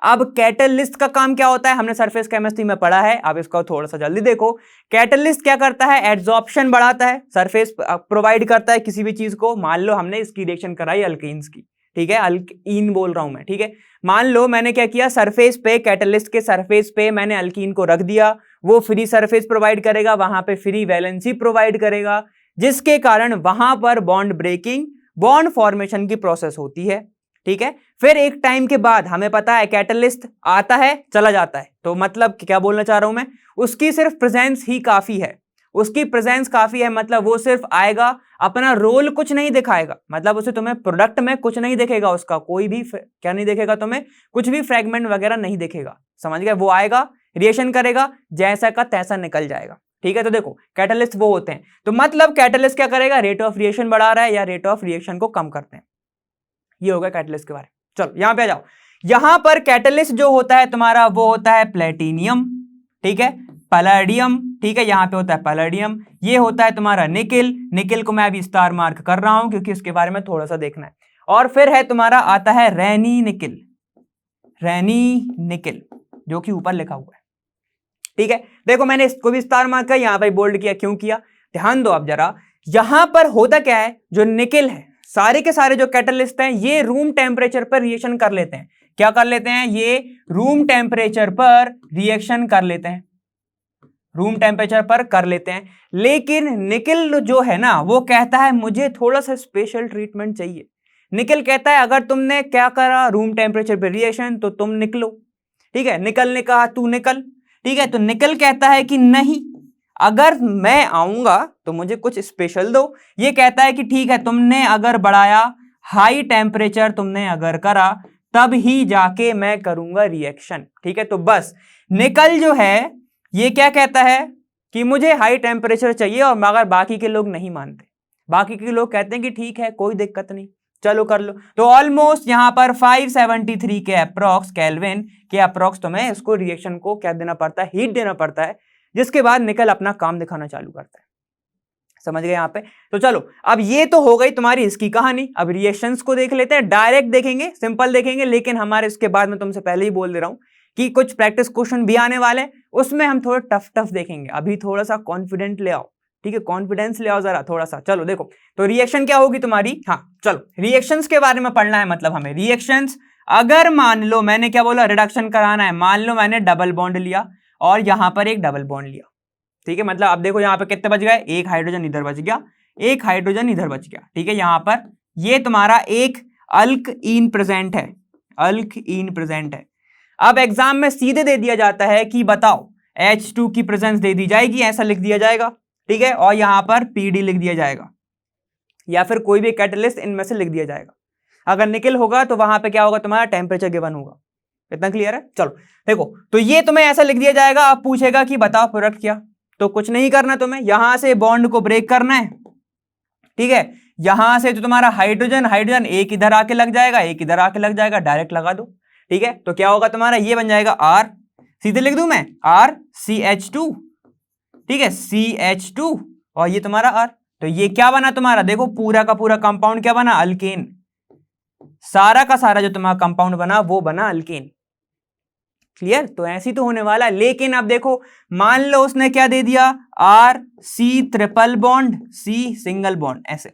अब कैटलिस्ट का काम क्या होता है, हमने सरफेस केमिस्ट्री में पढ़ा है, अब इसको थोड़ा सा जल्दी देखो। कैटलिस्ट क्या करता है, एड्सॉर्प्शन बढ़ाता है, सरफेस प्रोवाइड करता है किसी भी चीज को। मान लो हमने इसकी रिएक्शन कराई अल्कीन्स की, ठीक है, अल्कीन बोल रहा हूं मैं, ठीक है। मान लो मैंने क्या किया, सरफेस पे, कैटलिस्ट के सरफेस पे मैंने अल्कीन को रख दिया, वो फ्री सरफेस प्रोवाइड करेगा, वहां पे फ्री वैलेंसी प्रोवाइड करेगा, जिसके कारण वहां पर बॉन्ड ब्रेकिंग, बॉन्ड फॉर्मेशन की प्रोसेस होती है, ठीक है। फिर एक टाइम के बाद हमें पता है कैटलिस्ट आता है चला जाता है, तो मतलब क्या बोलना चाह रहा हूं मैं, उसकी सिर्फ प्रेजेंस ही काफी है, उसकी प्रेजेंस काफी है, मतलब वो सिर्फ आएगा, अपना रोल कुछ नहीं दिखाएगा, मतलब उसे तुम्हें प्रोडक्ट में कुछ नहीं दिखेगा, उसका कोई भी क्या नहीं दिखेगा तुम्हें, कुछ भी फ्रेगमेंट वगैरह नहीं दिखेगा, समझ गए। वो आएगा, रिएक्शन करेगा, जैसा का तैसा निकल जाएगा, ठीक है। तो देखो कैटलिस्ट वो होते हैं, तो मतलब कैटलिस्ट क्या करेगा, रेट ऑफ रिएक्शन बढ़ा रहा है या रेट ऑफ रिएक्शन को कम करते हैं। ये होगा कैटलिस्ट के बारे में। चलो यहां पे आ जाओ, यहां पर कैटलिस्ट जो होता है तुम्हारा वो होता है प्लेटिनियम, ठीक है, पैलेडियम, ठीक है, यहां पे होता है पैलेडियम, ये होता है तुम्हारा निकिल, निकिल को मैं अभी स्टार मार्क कर रहा हूं क्योंकि इसके बारे में थोड़ा सा देखना है। और फिर है तुम्हारा आता है रैनी निकिल, रैनी निकिल जो कि ऊपर लिखा हुआ है, ठीक है। देखो मैंने इसको भी स्टार मार्क किया, यहां पर बोल्ड किया, क्यों किया, ध्यान दो आप जरा। यहां पर होता क्या है, जो निकिल है, सारे के सारे जो कैटलिस्ट हैं ये रूम टेम्परेचर पर रिएक्शन कर लेते हैं, क्या कर लेते हैं, ये रूम टेम्परेचर पर रिएक्शन कर लेते हैं, रूम टेम्परेचर पर कर लेते हैं। लेकिन निकिल जो है ना वो कहता है मुझे थोड़ा सा स्पेशल ट्रीटमेंट चाहिए। निकिल कहता है अगर तुमने क्या करा, रूम टेम्परेचर पर रिएक्शन, तो तुम निकलो, ठीक है। निकल ने कहा तू निकल, ठीक है। तो निकल कहता है कि नहीं, अगर मैं आऊंगा तो मुझे कुछ स्पेशल दो। ये कहता है कि ठीक है, तुमने अगर बढ़ाया, हाई टेम्परेचर तुमने अगर करा, तब ही जाके मैं करूंगा रिएक्शन, ठीक है। तो बस निकल जो है ये क्या कहता है कि मुझे हाई टेम्परेचर चाहिए, और मगर बाकी के लोग नहीं मानते, बाकी के लोग कहते हैं कि ठीक है कोई दिक्कत नहीं, चलो कर लो। तो ऑलमोस्ट यहां पर 573 के अप्रॉक्स केल्विन के अप्रॉक्स तुम्हें इसको रिएक्शन को क्या देना पड़ता है, हीट देना पड़ता है, जिसके बाद निकल अपना काम दिखाना चालू करता है, समझ गए यहां पे। तो चलो अब ये तो हो गई तुम्हारी इसकी कहानी। अब रिएक्शंस को देख लेते हैं, डायरेक्ट देखेंगे, सिंपल देखेंगे, लेकिन हमारे इसके बाद में तुमसे पहले ही बोल दे रहा हूं कि कुछ प्रैक्टिस क्वेश्चन भी आने वाले, उसमें हम थोड़ा टफ देखेंगे। अभी थोड़ा सा कॉन्फिडेंट ले आओ, ठीक है, कॉन्फिडेंस ले आओ जरा थोड़ा सा। चलो देखो, तो रिएक्शन क्या होगी तुम्हारी, हाँ चलो रिएक्शंस के बारे में पढ़ना है, मतलब हमें रिएक्शंस, अगर मान लो मैंने क्या बोला, रिडक्शन कराना है, मान लो मैंने डबल बॉन्ड लिया और यहां पर एक डबल बॉन्ड लिया, ठीक है। मतलब अब देखो यहां पे कितने बच गए, एक हाइड्रोजन इधर बच गया, एक हाइड्रोजन इधर बच गया, ठीक है। यहां पर ये तुम्हारा एक अल्कइन प्रेजेंट है, अल्कइन प्रेजेंट है। अब एग्जाम में सीधे दे दिया जाता है कि बताओ H2 की प्रेजेंस दे दी जाएगी, ऐसा लिख दिया जाएगा, ठीक है, और यहां पर PD लिख दिया जाएगा, या फिर कोई भी कैटलिस्ट इनमें से लिख दिया जाएगा। अगर निकल होगा तो वहां पे क्या होगा, तुम्हारा टेम्परेचर गिवन होगा। इतना क्लियर है। चलो देखो, तो ये तुम्हें ऐसा लिख दिया जाएगा। अब पूछेगा कि बताओ प्रोडक्ट क्या, तो कुछ नहीं करना तुम्हें, यहां से बॉन्ड को ब्रेक करना है, ठीक है। यहां से तो तुम्हारा हाइड्रोजन, हाइड्रोजन एक इधर आके लग जाएगा, एक इधर आके लग जाएगा, डायरेक्ट लगा दो, ठीक है। तो क्या होगा तुम्हारा, ये बन जाएगा R, सीधे लिख दूं मैं RCH2, ठीक है, CH2, और ये तुम्हारा R। तो ये क्या बना तुम्हारा, देखो पूरा का पूरा कंपाउंड क्या बना, अल्केन, सारा का सारा जो तुम्हारा कंपाउंड बना वो बना अल्केन। क्लियर, तो ऐसी तो होने वाला है। लेकिन अब देखो, मान लो उसने क्या दे दिया, RC triple bond, C single bond, ऐसे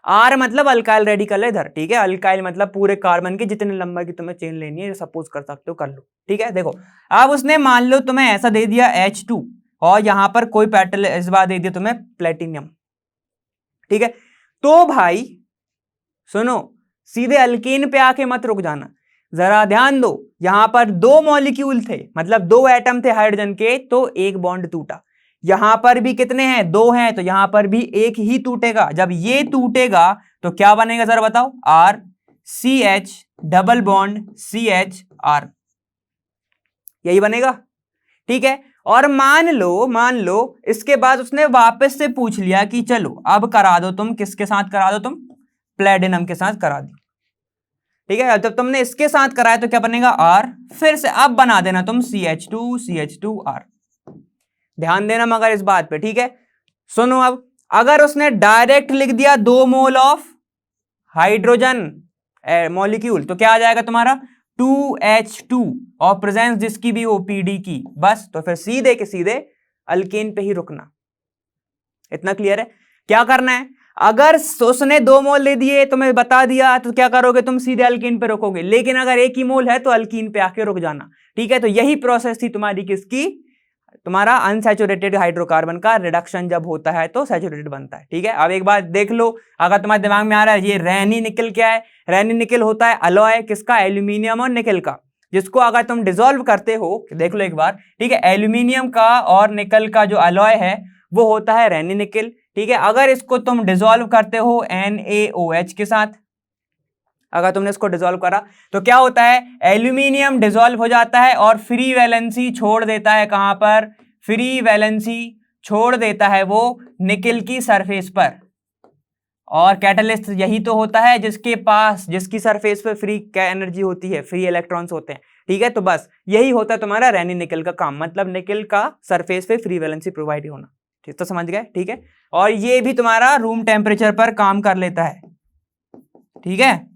R मतलब अल्काइल रेडिकल है इधर, ठीक है। अल्काइल मतलब पूरे कार्बन के जितने नंबर की तुम्हें चेन लेनी है, सपोज कर सकते हो, कर लो, ठीक है। देखो अब उसने मान लो तुम्हें ऐसा दे दिया H2, और यहां पर कोई पेटल इस बार दे दिया तुम्हें प्लेटिनियम, ठीक है। तो भाई सुनो, सीधे अल्कीन पे आके मत रुक जाना, जरा ध्यान दो। यहां पर दो मॉलिक्यूल थे, मतलब दो एटम थे हाइड्रोजन के, तो एक बॉन्ड टूटा। यहां पर भी कितने हैं, दो हैं, तो यहां पर भी एक ही टूटेगा। जब ये टूटेगा तो क्या बनेगा जरा बताओ, RCH डबल बॉन्ड CHR, यही बनेगा, ठीक है। और मान लो इसके बाद उसने वापस से पूछ लिया कि चलो अब करा दो तुम, किसके साथ करा दो तुम, प्लेटिनम के साथ करा दो, ठीक है। जब तुमने इसके साथ कराया तो क्या बनेगा, R, फिर से अब बना देना तुम CH2R। ध्यान देना मगर इस बात पे, ठीक है। सुनो अब, अगर उसने डायरेक्ट लिख दिया 2 मोल ऑफ हाइड्रोजन मॉलिक्यूल, तो क्या आ जाएगा तुम्हारा 2H2 और प्रेजेंस जिसकी भी OPD की, बस। तो फिर सीधे के सीधे अल्केन पे ही रुकना। इतना क्लियर है? क्या करना है, अगर उसने 2 मोल ले दिए तो मैं बता दिया, तो क्या करोगे तुम, सीधे अल्कीन पे रुकोगे। लेकिन अगर 1 ही मोल है तो अल्कीन पे आके रुक जाना, ठीक है। तो यही प्रोसेस थी तुम्हारी किसकी, तुम्हारा अनसैचुरेटेड हाइड्रोकार्बन का रिडक्शन जब होता है तो सैचुरेटेड बनता है, ठीक है। अब एक बात देख लो, अगर तुम्हारे दिमाग में आ रहा है ये रैनी निकल क्या है, रैनी निकल होता है अलॉय किसका, एल्यूमिनियम और निकल का, जिसको अगर तुम डिसॉल्व करते हो, देख लो एक बार, ठीक है। एल्यूमिनियम का और निकल का जो अलॉय है वो होता है रैनी निकल, ठीक है। अगर इसको तुम डिसॉल्व करते हो NaOH के साथ, अगर तुमने इसको डिसॉल्व करा तो क्या होता है, एल्यूमिनियम डिसॉल्व हो जाता है और फ्री वैलेंसी छोड़ देता है, कहां पर, फ्री वैलेंसी छोड़ देता है वो निकल की सरफेस पर। और कैटलिस्ट यही तो होता है जिसके पास, जिसकी सरफेस पे फ्री क्या एनर्जी होती है, फ्री इलेक्ट्रॉन्स होते हैं, ठीक है। तो बस यही होता है तुम्हारा रैनी निकल का काम, मतलब निकल का सरफेस पे फ्री वैलेंसी प्रोवाइड होना, ठीक, तो समझ गए, ठीक है। और ये भी तुम्हारा रूम टेम्परेचर पर काम कर लेता है, ठीक है।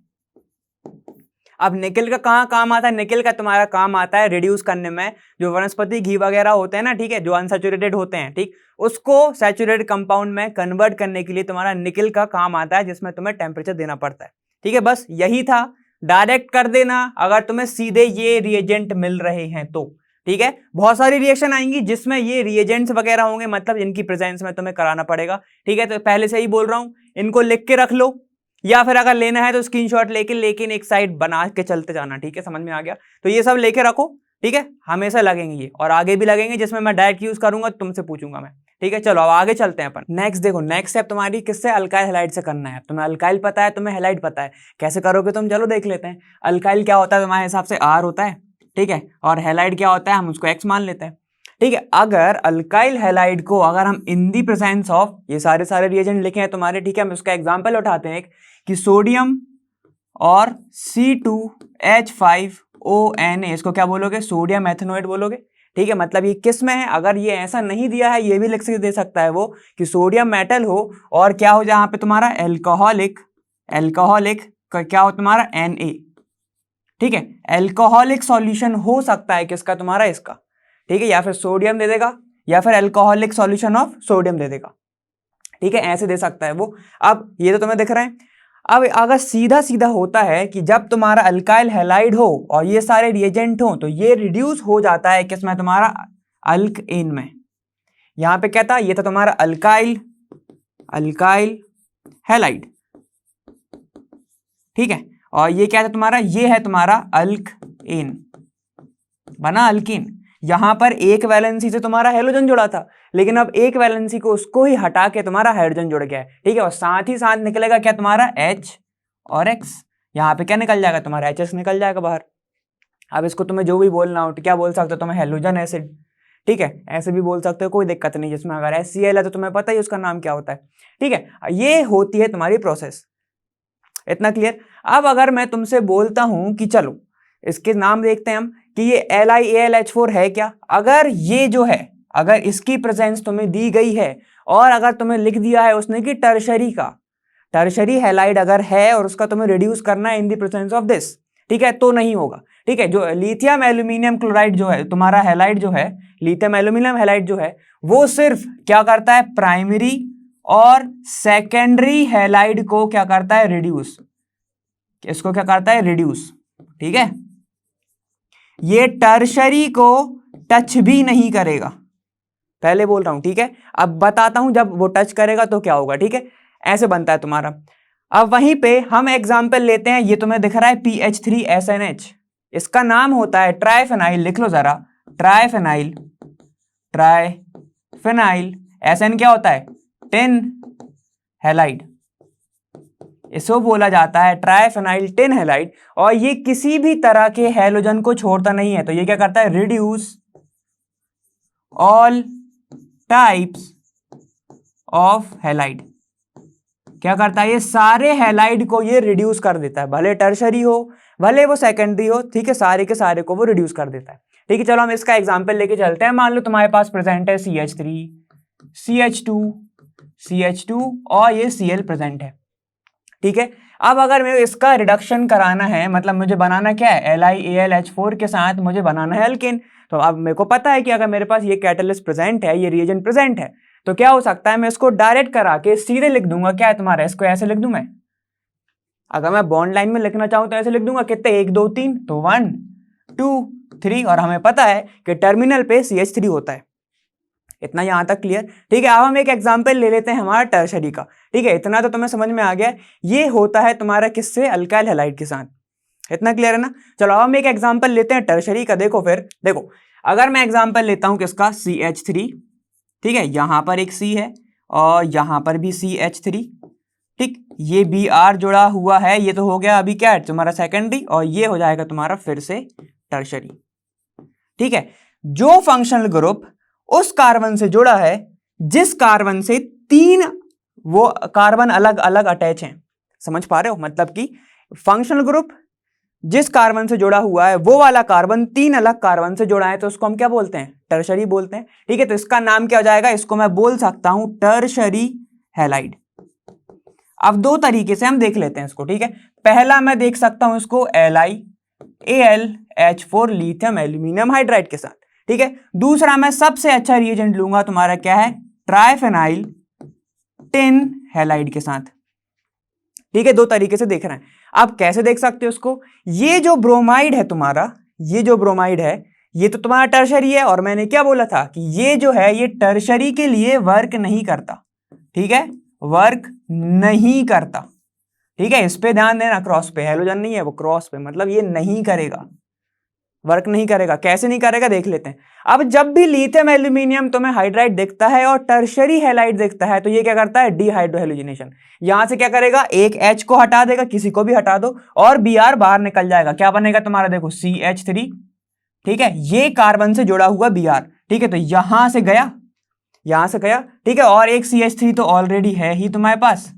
अब निकल का कहाँ काम आता है, निकल का तुम्हारा काम आता है रिड्यूस करने में, जो वनस्पति घी वगैरह होते हैं ना, ठीक है, जो अनसैचुरेटेड होते हैं, ठीक, उसको सैचुरेटेड कंपाउंड में कन्वर्ट करने के लिए तुम्हारा निकल का काम आता है, जिसमें तुम्हें टेम्परेचर देना पड़ता है, ठीक है। बस यही था, डायरेक्ट कर देना अगर तुम्हें सीधे ये रिएजेंट मिल रहे हैं तो, ठीक है। बहुत सारी रिएक्शन आएंगी जिसमें ये रिएजेंट्स वगैरह होंगे, मतलब इनकी प्रेजेंस में तुम्हें कराना पड़ेगा, ठीक है। तो पहले से ही बोल रहा हूं, इनको लिख के रख लो, या फिर अगर लेना है तो स्क्रीनशॉट लेके, लेकिन एक साइड बना के चलते जाना, ठीक है, समझ में आ गया। तो ये सब लेके रखो, ठीक है, हमेशा लगेंगे ये, और आगे भी लगेंगे, जिसमें मैं डायरेक्ट यूज करूंगा तुमसे पूछूंगा मैं, ठीक है। चलो अब आगे चलते हैं अपन। नेक्स्ट देखो, नेक्स्ट स्टेप तुम्हारी किससे, अल्काइल हैलाइड से करना है। तुम्हें अल्काइल पता है, तुम्हें हैलाइड पता है, कैसे करोगे तुम, चलो देख लेते हैं। अल्काइल क्या होता है तुम्हारे हिसाब से, R होता है, ठीक है, और हैलाइड क्या होता है, हम उसको X मान लेते हैं, ठीक है। अगर अल्काइल हैलाइड को अगर हम इन दी प्रेजेंस ऑफ, ये सारे रिएजेंट लिखे हैं तुम्हारे, ठीक है, हम उसका एग्जांपल उठाते हैं कि सोडियम और C2H5ONA, इसको क्या बोलोगे, सोडियम एथेनोएट बोलोगे, ठीक है। मतलब ये किस में है, अगर ये ऐसा नहीं दिया है, ये भी लिख के दे सकता है वो कि सोडियम मेटल हो और क्या हो जहां पे तुम्हारा एल्कोहलिक, एल्कोहलिक क्या हो तुम्हारा Na, ठीक है। एल्कोहलिक सॉल्यूशन हो सकता है किसका, तुम्हारा इसका, ठीक है, या फिर सोडियम दे देगा या फिर एल्कोहलिक सॉल्यूशन ऑफ सोडियम दे देगा, ठीक है, ऐसे दे सकता है वो। अब ये तो तुम्हें दिख रहा है। अब अगर सीधा सीधा होता है कि जब तुम्हारा अल्काइल हैलाइड हो और ये सारे रिएजेंट हो तो ये रिड्यूस हो जाता है किसमें, तुम्हारा अल्कएन में। यहां पे क्या था, ये था तुम्हारा अल्काइल, अल्काइल हैलाइड, ठीक है, और ये क्या था तुम्हारा, ये है तुम्हारा अल्कएन, बना अल्कीन। यहां पर एक वैलेंसी से तुम्हारा हेलोजन जुड़ा था, लेकिन अब एक वैलेंसी को उसको ही हटा के तुम्हारा हाइड्रोजन जुड़ गया है, ठीक है। और साथ ही साथ निकलेगा क्या तुम्हारा H और X, यहां पे क्या निकल जाएगा तुम्हारा HS निकल जाएगा बाहर। अब इसको तुम्हें जो भी बोलना हो, क्या बोल सकते हो तुम्हें, हेलोजन एसिड, ठीक है, ऐसे भी बोल सकते हो, कोई दिक्कत नहीं। जिसमें अगर HCl है तो तुम्हें पता ही उसका नाम क्या होता है, ठीक है। ये होती है तुम्हारी प्रोसेस, इतना क्लियर। अब अगर मैं तुमसे बोलता हूं कि चलो इसके नाम देखते हैं हम कि ये LiAlH4 है क्या, अगर ये जो है, अगर इसकी प्रेजेंस तुम्हें दी गई है और अगर तुम्हें लिख दिया है उसने कि टर्शरी का, टर्शरी हैलाइड अगर है और उसका तुम्हें रिड्यूस करना है in the presence of this, ठीक है, तो नहीं होगा, ठीक है। जो लिथियम एल्यूमिनियम क्लोराइड जो है तुम्हारा हैलाइड जो है, लिथियम एल्यूमिनियम हैलाइड जो है, वो सिर्फ क्या करता है, प्राइमरी और सेकेंडरी हैलाइड को क्या करता है, रिड्यूस, इसको क्या करता है, रिड्यूस, ठीक है। ये टर्शरी को टच भी नहीं करेगा, पहले बोल रहा हूं, ठीक है। अब बताता हूं जब वो टच करेगा तो क्या होगा, ठीक है, ऐसे बनता है तुम्हारा। अब वहीं पे हम एग्जांपल लेते हैं, ये तुम्हें दिख रहा है PH3SNH, इसका नाम होता है ट्राइफेनाइल, लिख लो जरा, ट्राइफेनाइल, ट्राइफेनाइल, SN क्या होता है, टिन हैलाइड, इसको बोला जाता है ट्राइफेनाइल टिन हैलाइड। और ये किसी भी तरह के हैलोजन को छोड़ता नहीं है, तो ये क्या करता है, reduce all types of halide, क्या करता है, ये सारे हैलाइड को ये रिड्यूस कर देता है, भले टर्शरी हो भले वो सेकेंडरी हो, ठीक है, सारे के सारे को वो रिड्यूस कर देता है, ठीक है। चलो हम इसका एग्जांपल लेके चलते हैं। मान लो तुम्हारे पास प्रेजेंट है CH3, CH2 और ये Cl प्रेजेंट है, ठीक है। अब अगर मेरे इसका रिडक्शन कराना है, मतलब मुझे बनाना क्या है, LiAlH4 के साथ मुझे बनाना है अल्केन। तो अब मेरे को पता है कि अगर मेरे पास ये कैटलिस्ट प्रेजेंट है, ये रिएजेंट प्रेजेंट है, तो क्या हो सकता है, मैं इसको डायरेक्ट करा के सीधे लिख दूंगा, क्या है तुम्हारा, इसको ऐसे लिख दूं मैं। अगर मैं बॉन्ड लाइन में लिखना चाहूं तो ऐसे लिख दूंगा, कितने 1 2 3, तो 1 2 3, और हमें पता है कि टर्मिनल पे CH3 होता है। इतना यहां तक क्लियर? ठीक है, अब हम एक एग्जांपल ले लेते हैं हमारा टर्शरी का। ठीक है, इतना तो तुम्हें समझ में आ गया। ये होता है तुम्हारा किससे, अल्काइल हैलाइड के साथ। इतना क्लियर है ना? चलो अब हम एक एग्जांपल लेते हैं टर्शरी का। देखो फिर देखो, अगर मैं एग्जांपल लेता हूं किसका, CH3। ठीक है, यहां पर एक C है और यहां पर भी CH3। ठीक, ये Br जुड़ा हुआ है, ये तो हो गया अभी क्या है तुम्हारा सेकेंडरी, और ये हो जाएगा तुम्हारा फिर से टर्शरी। ठीक है, जो फंक्शनल ग्रुप उस कार्बन से जुड़ा है जिस कार्बन से 3 वो कार्बन अलग अलग अटैच हैं। समझ पा रहे हो? मतलब कि फंक्शनल ग्रुप जिस कार्बन से जुड़ा हुआ है वो वाला कार्बन 3 अलग कार्बन से जुड़ा है, तो उसको हम क्या बोलते हैं, टर्शरी बोलते हैं। ठीक है, तो इसका नाम क्या हो जाएगा, इसको मैं बोल सकता हूं टर्शरी हैलाइड। अब 2 तरीके से हम देख लेते हैं इसको। ठीक है, पहला मैं देख सकता हूं इसको LiAlH4 लिथियम एल्यूमिनियम हाइड्राइड के साथ। ठीक है, दूसरा मैं सबसे अच्छा रिएजेंट लूंगा तुम्हारा, क्या है, ट्राइफेनाइल टिन हैलाइड के साथ। ठीक है, 2 तरीके से देख रहे हैं। आप कैसे देख सकते हो उसको, ये जो ब्रोमाइड है तुम्हारा, ये जो ब्रोमाइड है ये तो तुम्हारा टर्शरी है, और मैंने क्या बोला था कि ये जो है ये टर्शरी के लिए वर्क नहीं करता। ठीक है, वर्क नहीं करता। ठीक है, इस पे ध्यान देना, क्रॉस पे, हेलोजन नहीं है वो, क्रॉस पे, मतलब ये नहीं करेगा, वर्क नहीं करेगा। कैसे नहीं करेगा देख लेते हैं। अब जब भी लिथियम एल्यूमिनियम तुम्हें हाइड्राइड दिखता है और टर्शरी हैलाइड दिखता है, तो ये क्या करता है, डीहाइड्रोहेलोजिनेशन। यहां से क्या करेगा, एक H को हटा देगा, किसी को भी हटा दो, और Br बाहर निकल जाएगा। क्या बनेगा तुम्हारा, देखो CH3। ठीक है, ये कार्बन से जुड़ा हुआ Br। ठीक है, तो यहां से गया, यहां से गया। ठीक है, और एक CH3 तो ऑलरेडी है ही तुम्हारे पास।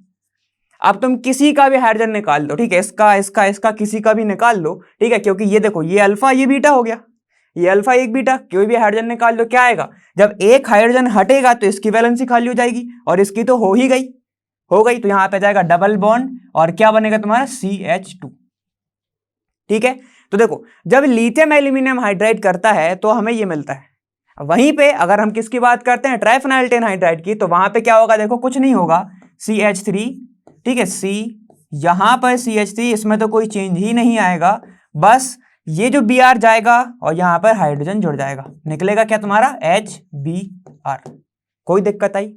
अब तुम किसी का भी हाइड्रोजन निकाल लो, ठीक है, इसका इसका इसका किसी का भी निकाल लो। ठीक है, क्योंकि ये देखो, ये अल्फा ये बीटा हो गया, ये अल्फा एक बीटा, कोई भी हाइड्रोजन निकाल लो, क्या आएगा, जब एक हाइड्रोजन हटेगा तो इसकी वैलेंसी खाली हो जाएगी, और इसकी तो हो ही गई, हो गई, तो यहां पे जाएगा डबल बॉन्ड, और क्या बनेगा तुम्हारा, CH2। ठीक है, तो देखो, जब लिथियम एल्यूमिनियम हाइड्राइड करता है तो हमें ये मिलता है। वहीं पे अगर हम किसकी बात करते हैं, ट्राइफेनाइल टिन हाइड्राइड की, तो वहां पे क्या होगा, देखो कुछ नहीं होगा, CH3। ठीक है, C, यहां पर CH3, इसमें तो कोई चेंज ही नहीं आएगा, बस ये जो Br जाएगा और यहां पर हाइड्रोजन जुड़ जाएगा, निकलेगा क्या तुम्हारा, HBr। कोई दिक्कत आई,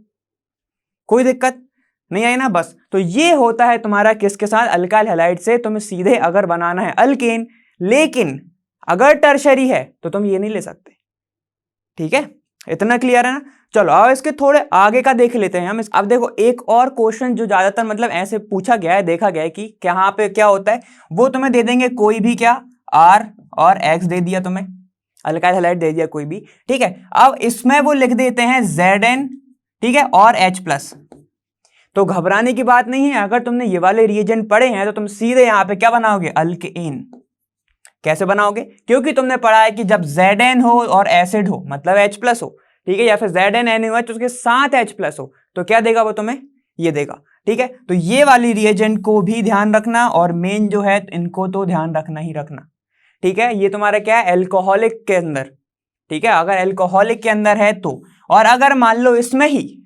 कोई दिक्कत नहीं आई ना? बस, तो ये होता है तुम्हारा किसके साथ, अल्काइल हैलाइड से। तुम्हें सीधे अगर बनाना है अल्केन, लेकिन अगर टर्शरी है तो तुम ये नहीं ले सकते। ठीक है, इतना क्लियर है ना? चलो अब इसके थोड़े आगे का देख लेते हैं हम। अब देखो, एक और क्वेश्चन जो ज्यादातर मतलब ऐसे पूछा गया है, देखा गया है कि यहाँ पे क्या होता है, वो तुम्हें दे देंगे कोई भी, क्या, R और X दे दिया तुम्हें, अल्काइल हैलाइड दे दिया कोई भी। ठीक है, अब इसमें वो लिख देते हैं Zn, ठीक है, और H+। तो घबराने की बात नहीं है, अगर तुमने ये वाले रिएजेंट पढ़े हैं तो तुम सीधे यहाँ पे क्या बनाओगे, अल्केन। कैसे बनाओगे, क्योंकि तुमने पढ़ा है कि जब Zn हो और एसिड हो, मतलब H+ हो, ठीक है, या फिर ZnNaOH उसके साथ H+ हो, तो क्या देगा वो तुम्हें, ये देगा। ठीक है, तो ये वाली रिएजेंट को भी ध्यान रखना, और मेन जो है इनको तो ध्यान रखना ही रखना। ठीक है, ये तुम्हारा क्या है, एल्कोहलिक के अंदर। ठीक है, अगर एल्कोहलिक के अंदर है तो, और अगर मान लो इसमें ही,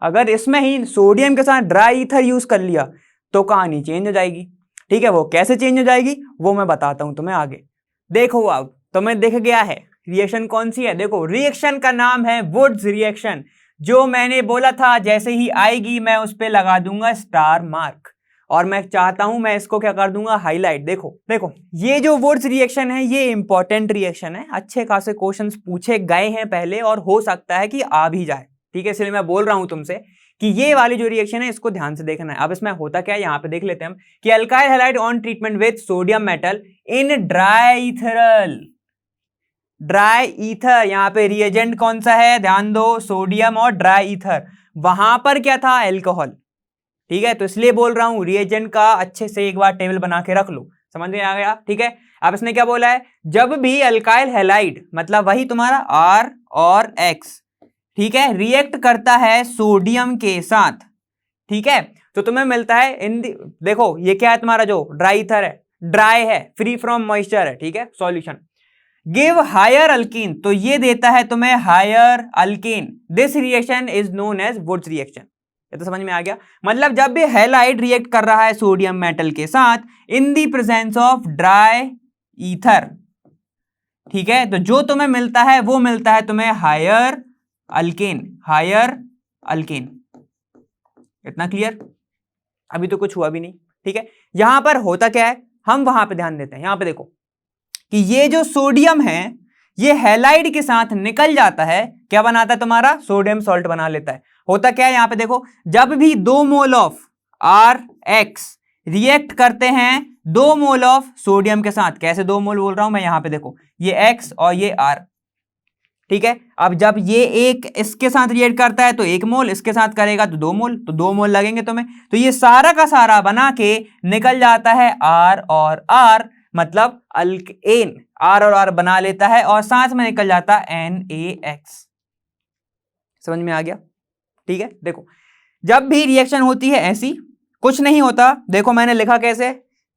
अगर इसमें ही सोडियम के साथ ड्राई ईथर यूज कर लिया, तो कहानी चेंज हो जाएगी। ठीक है, वो कैसे चेंज हो जाएगी वो मैं बताता हूं तुम्हें आगे। देखो, अब तुम्हें दिख गया है रिएक्शन कौन सी है। देखो, रिएक्शन का नाम है वुड्स रिएक्शन। जो मैंने बोला था, जैसे ही आएगी मैं उस पर लगा दूंगा स्टार मार्क, और मैं चाहता हूं मैं इसको क्या कर दूंगा, हाईलाइट। देखो देखो, ये जो वुड्स रिएक्शन है ये इंपॉर्टेंट रिएक्शन है, अच्छे खासे क्वेश्चंस पूछे गए हैं पहले, और हो सकता है कि आ भी जाए। ठीक है, इसलिए मैं बोल रहा हूं तुमसे कि ये वाली जो रिएक्शन है इसको ध्यान से देखना है। अब इसमें होता क्या है, यहां पे देख लेते हैं हम कि alkyl halide on treatment with sodium metal in dry ethereal, dry ether, यहां पे रिएजेंट कौन सा है, ध्यान दो, सोडियम और ड्राई ईथर, वहां पर क्या था, एल्कोहल। ठीक है, तो इसलिए बोल रहा हूं रिएजेंट का अच्छे से एक बार टेबल बना के रख लो, समझ में आ गया। ठीक है, अब इसने क्या बोला है, जब भी अल्काइल हैलाइड, मतलब वही तुम्हारा R और X, ठीक है, रिएक्ट करता है सोडियम के साथ, ठीक है, तो तुम्हें मिलता है देखो ये क्या है तुम्हारा, जो ड्राई ईथर है, ड्राई है, फ्री फ्रॉम मॉइस्चर है, ठीक है। सॉल्यूशन गिव हायर अल्कीन, तो ये देता है तुम्हें higher alkene. This reaction is known as Wurtz reaction. ये तो समझ में आ गया। मतलब जब भी हैलाइड रिएक्ट कर रहा है सोडियम मेटल के साथ in the presence of dry ether, ठीक है, तो जो तुम्हें मिलता है वो मिलता है तुम्हें हायर अल्केन, हायर अल्केन। इतना क्लियर? अभी तो कुछ हुआ भी नहीं, ठीक है। यहां पर होता क्या है, हम वहां पे ध्यान देते हैं। यहां पे देखो कि ये जो सोडियम है ये हैलाइड के साथ निकल जाता है, क्या बनाता है तुम्हारा, सोडियम सॉल्ट बना लेता है। होता क्या है, यहां पे देखो, जब भी 2 मोल ऑफ RX रिएक्ट करते हैं 2 मोल ऑफ सोडियम के साथ, कैसे 2 मोल बोल रहा हूं मैं, यहां पे देखो ये X और ये R, ठीक है। अब जब ये एक इसके साथ रिएक्ट करता है तो 1 मोल, इसके साथ करेगा तो 2 मोल, तो 2 मोल लगेंगे तुम्हें। तो ये सारा का सारा बना के निकल जाता है R और R, मतलब अल्केन, R और R बना लेता है और साथ में निकल जाता है NaX। समझ में आ गया? ठीक है। देखो जब भी रिएक्शन होती है ऐसी, कुछ नहीं होता। देखो मैंने लिखा कैसे,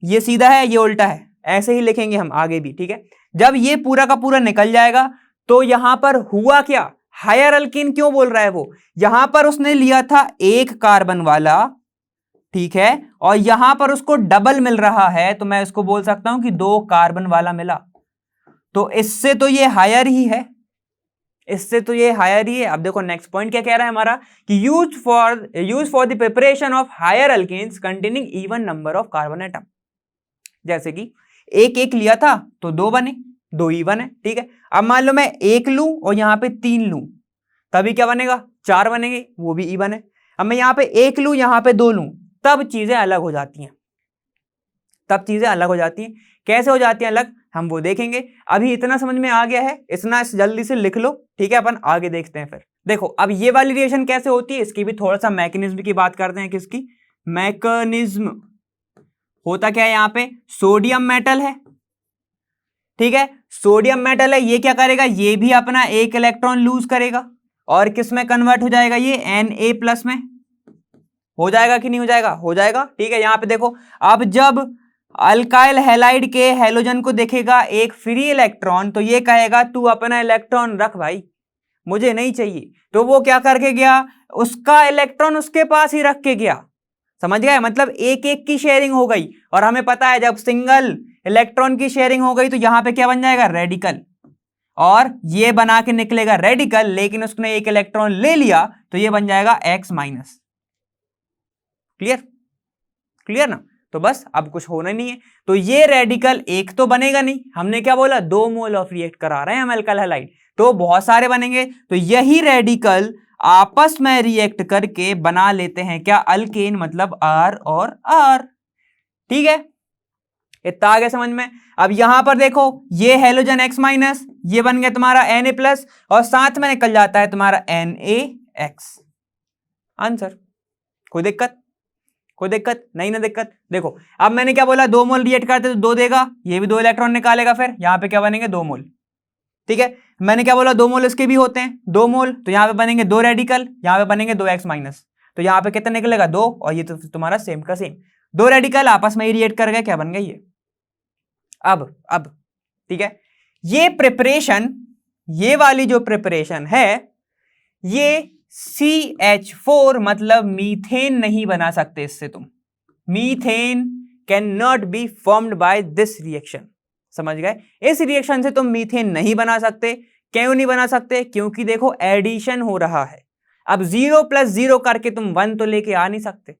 ये सीधा है ये उल्टा है, ऐसे ही लिखेंगे हम आगे भी, ठीक है। जब ये पूरा का पूरा निकल जाएगा तो यहां पर हुआ क्या, हायर अल्कीन क्यों बोल रहा है वो, यहां पर उसने लिया था 1 कार्बन वाला, ठीक है, और यहां पर उसको डबल मिल रहा है, तो मैं इसको बोल सकता हूं कि 2 कार्बन वाला मिला। तो इससे तो ये हायर ही है, इससे तो ये हायर ही है। अब देखो नेक्स्ट पॉइंट क्या कह रहा है हमारा, कि use for the preparation of higher alkanes containing even number of carbon atom. जैसे कि 1 लिया था तो 2 बने, 2 इवन है, ठीक है। अब मान लो मैं 1 लूं और यहां पे 3 लूं, तभी क्या बनेगा, 4 बनेंगे, वो भी इवन है। अब मैं यहां पे 1 लूं, यहां पे 2 लूं, तब चीजें अलग हो जाती हैं, तब चीजें अलग हो जाती हैं। कैसे हो जाती हैं अलग, हम वो देखेंगे। अभी इतना समझ में आ गया है, इतना जल्दी से लिख लो, ठीक है। अपन आगे देखते हैं फिर। देखो अब ये वाली रिएक्शन कैसे होती है, इसकी भी थोड़ा सा मैकेनिज्म की बात करते हैं। किसकी मैकेनिज्म, होता क्या है, यहां पे सोडियम मेटल है, ठीक है, सोडियम मेटल है, ये क्या करेगा, ये भी अपना 1 इलेक्ट्रॉन लूज करेगा और किस में कन्वर्ट हो जाएगा, ये Na+ में हो जाएगा कि नहीं हो जाएगा, हो जाएगा, ठीक है। यहां पे देखो अब जब अल्काइल हैलाइड के हैलोजन को देखेगा एक फ्री इलेक्ट्रॉन, तो ये कहेगा तू अपना इलेक्ट्रॉन रख भाई, मुझे नहीं चाहिए। तो वो क्या करके गया, उसका इलेक्ट्रॉन उसके पास ही रख के गया। समझ गए, मतलब 1 की शेयरिंग हो गई। और हमें पता है जब सिंगल इलेक्ट्रॉन की शेयरिंग हो गई तो यहां पे क्या बन जाएगा, रेडिकल, और ये बना के निकलेगा रेडिकल, लेकिन उसने 1 इलेक्ट्रॉन ले लिया तो ये बन जाएगा X-। क्लियर, क्लियर ना? तो बस अब कुछ होना नहीं है। तो ये रेडिकल एक तो बनेगा नहीं, हमने क्या बोला, 2 मोल ऑफ रिएक्ट करा रहे हैं हम अल्काइल हैलाइड, तो बहुत सारे बनेंगे। तो यही रेडिकल आपस में रिएक्ट करके बना लेते हैं क्या, अल्केन, मतलब R और R, ठीक है। इतना आगे समझ में। अब यहां पर देखो ये हैलोजन X-, ये बन गया तुम्हारा Na+, और साथ में निकल जाता है तुम्हारा NaX। आंसर, कोई दिक्कत, कोई दिक्कत नहीं ना, दिक्कत। देखो अब मैंने क्या बोला, 2 मोल रिएक्ट करते तो 2 देगा, ये भी 2 इलेक्ट्रॉन निकालेगा, फिर यहां पे क्या बनेंगे, 2 मोल, ठीक है। मैंने क्या बोला, 2 मोल इसके भी होते हैं, 2 मोल, तो यहां पे बनेंगे 2 रेडिकल, यहां पे बनेंगे 2 X-, तो यहां पे कितना निकलेगा, 2, और ये तो तुम्हारा सेम का सेम, 2 रेडिकल आपस में ही रिएक्ट कर गए, क्या बन गया ये। अब ठीक है, ये प्रिपरेशन, ये वाली जो प्रिपरेशन है, ये CH4 मतलब मीथेन नहीं बना सकते इससे तुम, methane can not be formed by this reaction. समझ गए, इस रिएक्शन से तुम मीथेन नहीं बना सकते। क्यों नहीं बना सकते, क्योंकि देखो एडिशन हो रहा है। अब 0 + 0 करके तुम 1 तो लेके आ नहीं सकते।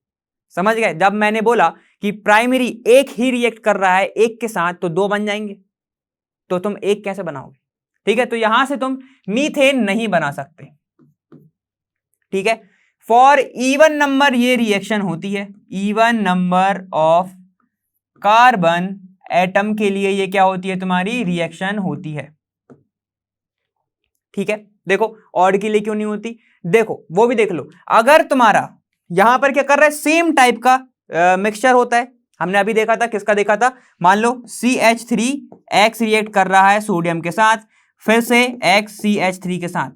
समझ गए, जब मैंने बोला कि प्राइमरी एक ही रिएक्ट कर रहा है एक के साथ तो 2 बन जाएंगे, तो तुम एक कैसे बनाओगे, ठीक है। तो यहां से तुम मीथेन नहीं बना सकते, ठीक है। फॉर इवन नंबर ये रिएक्शन होती है, even number of carbon atom के लिए ये क्या होती है, तुम्हारी रिएक्शन होती है, ठीक है। देखो ऑड के लिए क्यों नहीं होती, देखो वो भी देख लो। अगर तुम्हारा यहां पर क्या कर रहा है, सेम टाइप का मिक्सचर होता है, हमने अभी देखा था, किसका देखा था, मान लो CH3X रिएक्ट कर रहा है सोडियम के साथ, फिर से XCH3 के साथ,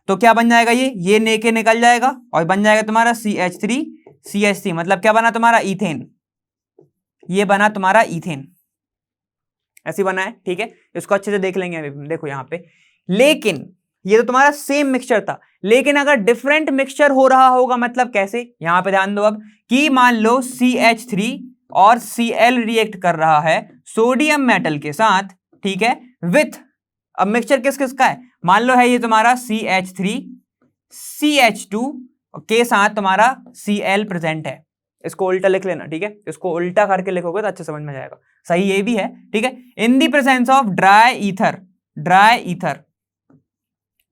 तो क्या बन जाएगा, ये नेके निकल जाएगा और बन जाएगा तुम्हारा CH3 CH3 मतलब क्या बना तुम्हारा इथेन, ये बना तुम्हारा इथेन, ऐसे बना है, ठीक है। इसको अच्छे से देख लेंगे अभी, देखो यहां पे। लेकिन ये तो तुम्हारा सेम मिक्सचर था, लेकिन अगर डिफरेंट मिक्सचर हो रहा होगा, मतलब कैसे, यहां पे ध्यान दो अब कि मान लो CH3 और Cl रिएक्ट कर रहा है सोडियम मेटल के साथ, ठीक है, विथ, अब मिक्सचर किस किस का है, मान लो है ये तुम्हारा CH3 CH2 के साथ तुम्हारा Cl प्रेजेंट है। इसको उल्टा लिख लेना, ठीक है, इसको उल्टा करके लिखोगे तो अच्छे समझ में जाएगा, सही ये भी है, ठीक है। In the presence of dry ether, dry ether,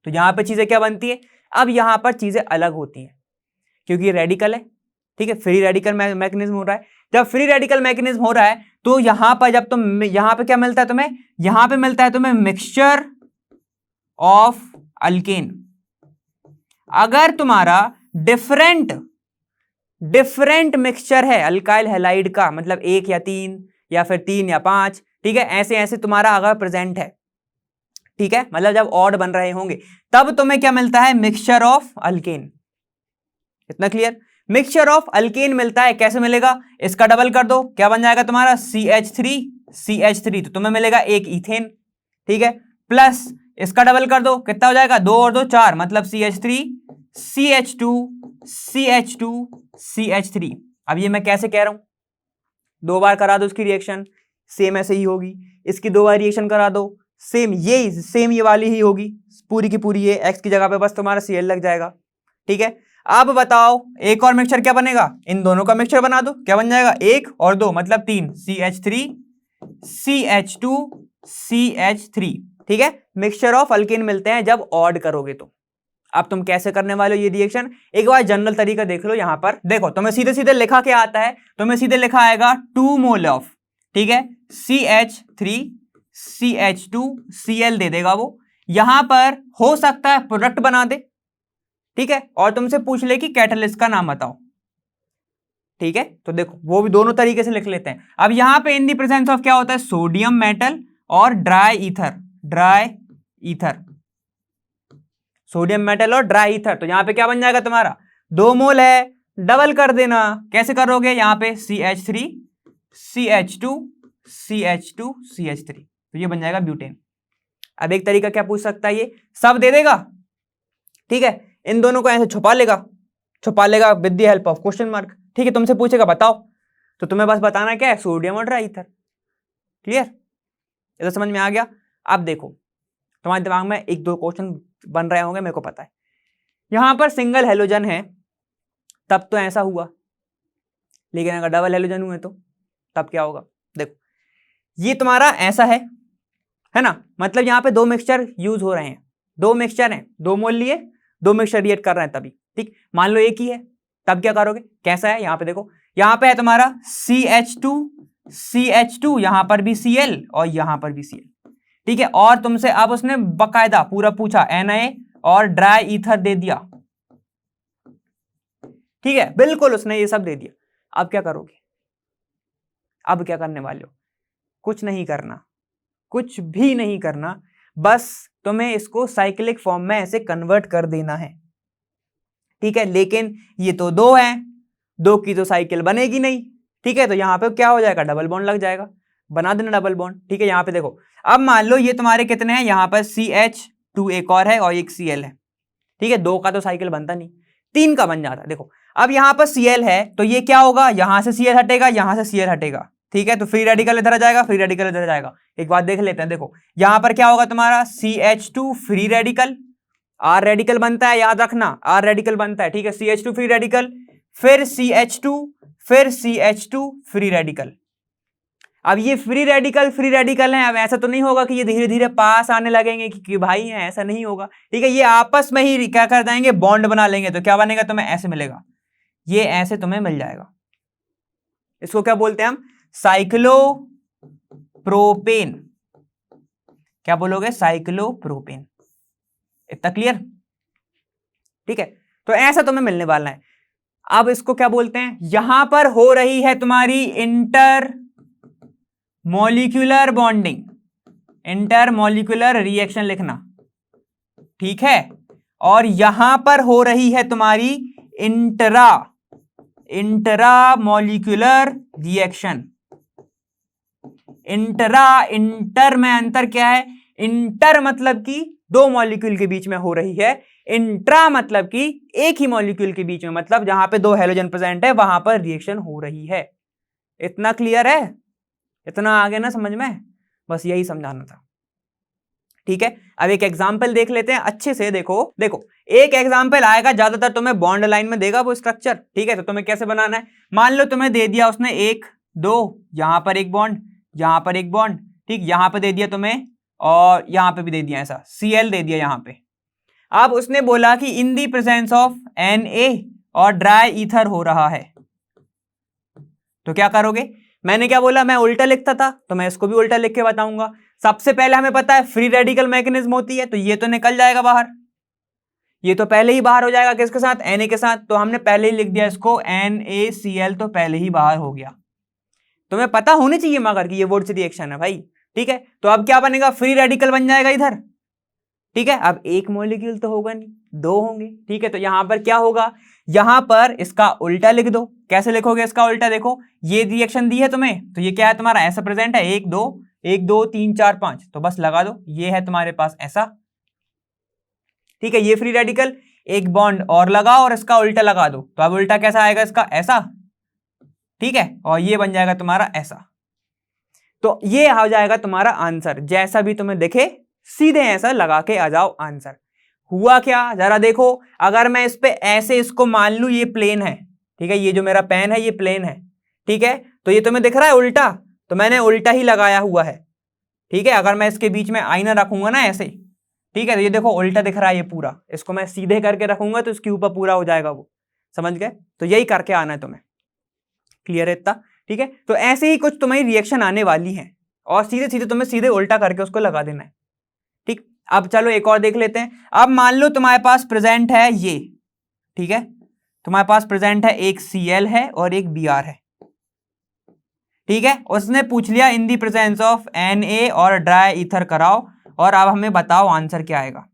तो यहां पे चीजें क्या बनती है, अब यहां पर चीजें अलग होती हैं क्योंकि ये रेडिकल है, ठीक है, फ्री रेडिकल मैकेनिज्म हो रहा है। जब फ्री रेडिकल मैकेनिज्म हो रहा है तो यहां पर जब तुम, यहां पे क्या मिलता है तुम्हें, यहां पे मिलता है तुम्हें मिक्सचर ऑफ अल्केन। अगर तुम्हारा डिफरेंट मिक्सचर है अल्काइल हैलाइड का, मतलब 1 या 3 या फिर 3 या 5, ठीक है, ऐसे ऐसे तुम्हारा अगर प्रेजेंट है, ठीक है, मतलब जब ऑड बन रहे होंगे तब तुम्हें क्या मिलता है, मिक्सचर ऑफ अल्केन। इतना क्लियर, मिक्सचर ऑफ अल्केन मिलता है, कैसे मिलेगा, इसका डबल कर दो, क्या बन जाएगा तुम्हारा CH3 तो तुम्हें मिलेगा एक इथेन, ठीक है, प्लस इसका डबल कर दो, कितना हो जाएगा, 2 और 2 4, मतलब CH3 CH2 अब ये मैं कैसे कह रहा हूं, 2 बार करा दो इसकी रिएक्शन, सेम ऐसे ही होगी, इसकी 2 बार रिएक्शन करा दो, सेम ये वाली ही होगी पूरी की पूरी, ये X की जगह पे बस तुम्हारा Cl लग जाएगा, ठीक है। अब बताओ एक और मिक्सचर क्या बनेगा, इन दोनों का मिक्सचर बना दो, क्या बन जाएगा, 1 और 2 मतलब 3, CH3 CH2 CH3, ठीक है। मिक्सचर ऑफ अल्केन मिलते हैं जब ऑड करोगे तो। अब तुम कैसे करने वाले हो ये रिएक्शन, एक बार जनरल तरीका देख लो, यहां पर देखो तुम्हें सीधे सीधे लिखा क्या आता है, तुम्हें सीधे लिखा आएगा 2 मोल ऑफ, ठीक है, CH3 CH2 Cl दे देगा वो, यहां पर हो सकता है प्रोडक्ट बना दे, ठीक है, और तुमसे पूछ ले कि कैटलिस्ट का नाम बताओ, ठीक है, तो देखो वो भी दोनों तरीके से लिख लेते हैं। अब यहां पे इन दी प्रेजेंस ऑफ क्या होता है, सोडियम मेटल और ड्राई ईथर, सोडियम मेटल और ड्राई ईथर, तो यहां पे क्या बन जाएगा तुम्हारा, 2 मोल है, डबल कर देना, कैसे करोगे, यहां पे CH3 CH2 CH3, तो ये बन जाएगा ब्यूटेन। अब एक तरीका क्या पूछ सकता है, ये सब दे देगा, ठीक है, इन दोनों को ऐसे छुपा लेगा with the help of question mark, ठीक है, तुमसे पूछेगा बताओ, तो तुम्हें बस बताना क्या है, सोडियम और ड्राई ईथर, क्लियर, ये तो समझ में आ गया। अब देखो तुम्हारे दिमाग में 1-2 क्वेश्चन बन रहे होंगे, मेरे को पता है, यहां पर सिंगल हेलोजन है तब तो ऐसा हुआ, लेकिन अगर डबल हेलोजन हुए तो तब क्या होगा, देखो ये तुम्हारा ऐसा है ना, मतलब यहां पे 2 मिक्सचर यूज हो रहे हैं, 2 मिक्सचर हैं, 2 मोल लिए 2 मिक्सचर रिएक्ट कर रहे हैं तभी, ठीक, मान लो एक ही है तब क्या करोगे, कैसा है, यहां पे देखो, यहां पे है तुम्हारा CH2 यहां पर भी Cl और यहां पर भी Cl, ठीक है, और तुमसे अब उसने बकायदा पूरा पूछा Na और ड्राई ईथर दे दिया, ठीक है, बिल्कुल उसने ये सब दे दिया। अब क्या करोगे, अब क्या करने वाले हो, कुछ नहीं करना, कुछ भी नहीं करना, बस तुम्हें इसको साइक्लिक फॉर्म में ऐसे कन्वर्ट कर देना है, ठीक है, लेकिन ये तो 2 है, 2 की तो साइकिल बनेगी नहीं, ठीक है, तो यहां पे क्या हो जाएगा, डबल बॉन्ड लग जाएगा, बना देना डबल बॉन्ड, ठीक है। यहां पे देखो अब मान लो ये तुम्हारे कितने हैं, यहां पर CH2 एक और है और एक Cl है, ठीक है, 2 का तो साइकिल बनता नहीं, 3 का बन जाता है। देखो अब यहां पर Cl है तो ये क्या होगा, यहां से Cl हटेगा, यहां से Cl हटेगा, ठीक है, तो फ्री रेडिकल इधर आ जाएगा, फ्री रेडिकल इधर आ जाएगा। एक बात देख लेते हैं, देखो यहां पर क्या होगा तुम्हारा, CH2 free radical, R radical बनता है, याद रखना R रेडिकल बनता है, ठीक है, CH2 फ्री रेडिकल, फिर CH2 फ्री रेडिकल। अब ये फ्री रेडिकल हैं, अब ऐसा तो नहीं होगा कि ये धीरे धीरे पास आने लगेंगे कि भाई हैं, ऐसा नहीं होगा, ठीक है, ये आपस में ही क्या कर जाएंगे, बॉन्ड बना लेंगे, तो क्या बनेगा, तुम्हें ऐसे मिलेगा, ये ऐसे तुम्हें मिल जाएगा, इसको क्या बोलते हैं हम, साइक्लोप्रोपेन, क्या बोलोगे, साइक्लोप्रोपेन, इतना क्लियर, ठीक है, तो ऐसा तुम्हें मिलने वाला है। अब इसको क्या बोलते हैं, यहां पर हो रही है तुम्हारी inter molecular bonding, inter molecular reaction लिखना, ठीक है, और यहां पर हो रही है तुम्हारी इंट्रा इंटरामोलिकुलर रिएक्शन। इंटर में अंतर क्या है? इंटर मतलब कि दो मॉलिक्यूल के बीच में हो रही है, इंट्रा मतलब कि एक ही मॉलिक्यूल के बीच में, मतलब जहां पे दो हेलोजन प्रेजेंट है वहां पर रिएक्शन हो रही है। इतना क्लियर है? इतना आगे ना समझ में, बस यही समझाना था। ठीक है, अब एक एग्जांपल देख लेते हैं अच्छे से। देखो एक एग्जांपल आएगा, ज्यादातर तुम्हें बॉन्ड लाइन में देगा वो स्ट्रक्चर। ठीक है, तो तुम्हें कैसे बनाना है? मान लो तुम्हें दे दिया उसने 1 2, यहां पर एक बॉन्ड, यहां पर एक बॉन्ड, ठीक, यहां पर दे दिया तुम्हें, और यहां पे भी दे दिया, ऐसा Cl दे दिया यहां पे। अब उसने बोला कि इन दी प्रेजेंस ऑफ Na और ड्राई ईथर हो रहा है, तो क्या करोगे? मैंने क्या बोला? मैं उल्टा लिखता था, तो मैं इसको भी उल्टा लिख के बताऊंगा। सबसे पहले हमें पता है फ्री रेडिकल मैकेनिज्म होती है, तो ये तो निकल जाएगा बाहर, ये तो पहले ही बाहर हो जाएगा। किसके साथ? Na के साथ। तो हमने पहले ही लिख दिया इसको NaCl, तो पहले ही बाहर हो गया। तुम्हें पता होनी चाहिए मगर कि ये वुड्स रिएक्शन है भाई। ठीक है, तो अब क्या बनेगा? फ्री रेडिकल बन जाएगा इधर। ठीक है, अब एक मॉलिक्यूल तो होगा नहीं, दो होंगे। ठीक है, तो यहां पर क्या होगा? यहां पर इसका उल्टा लिख दो। कैसे लिखोगे इसका उल्टा? देखो ये रिएक्शन दी है तुम्हें, तो ये क्या है तुम्हारा? ऐसा प्रेजेंट है, 1 2 3 4 5, तो बस लगा दो, ये है तुम्हारे पास ऐसा। ठीक है, ये फ्री रेडिकल, एक बॉन्ड और लगाओ और इसका उल्टा लगा दो, तो अब उल्टा कैसा आएगा इसका? ऐसा। ठीक है, और ये बन जाएगा तुम्हारा ऐसा। तो ये आ जाएगा तुम्हारा आंसर, जैसा भी तुम्हें दिखे सीधे ऐसा लगा के आ जाओ आंसर। हुआ क्या जरा देखो, अगर मैं इस पे ऐसे इसको मान लूं ये प्लेन है, ठीक है, ये जो मेरा पेन है ये प्लेन है, ठीक है, तो ये तुम्हें दिख रहा है उल्टा, तो मैंने उल्टा ही लगाया हुआ है। ठीक है, अगर मैं इसके बीच में आईना रखूंगा ना ऐसे, ठीक है, तो ये देखो उल्टा दिख रहा है ये पूरा, इसको मैं सीधे करके रखूंगा तो इसके ऊपर पूरा हो जाएगा वो, समझ गए? तो यही करके आना है तुम्हें। क्लियर है इतना? ठीक है, तो ऐसे ही कुछ तुम्हारी रिएक्शन आने वाली है और सीधे सीधे तुम्हें सीधे उल्टा करके उसको लगा देना है। ठीक, अब चलो एक और देख लेते हैं। अब मान लो तुम्हारे पास प्रेजेंट है ये, ठीक है, तुम्हारे पास प्रेजेंट है एक Cl है और एक Br है। ठीक है, उसने पूछ लिया इन दी प्रेजेंस ऑफ Na और ड्राई ईथर कराओ, और अब हमें बताओ आंसर क्या आएगा।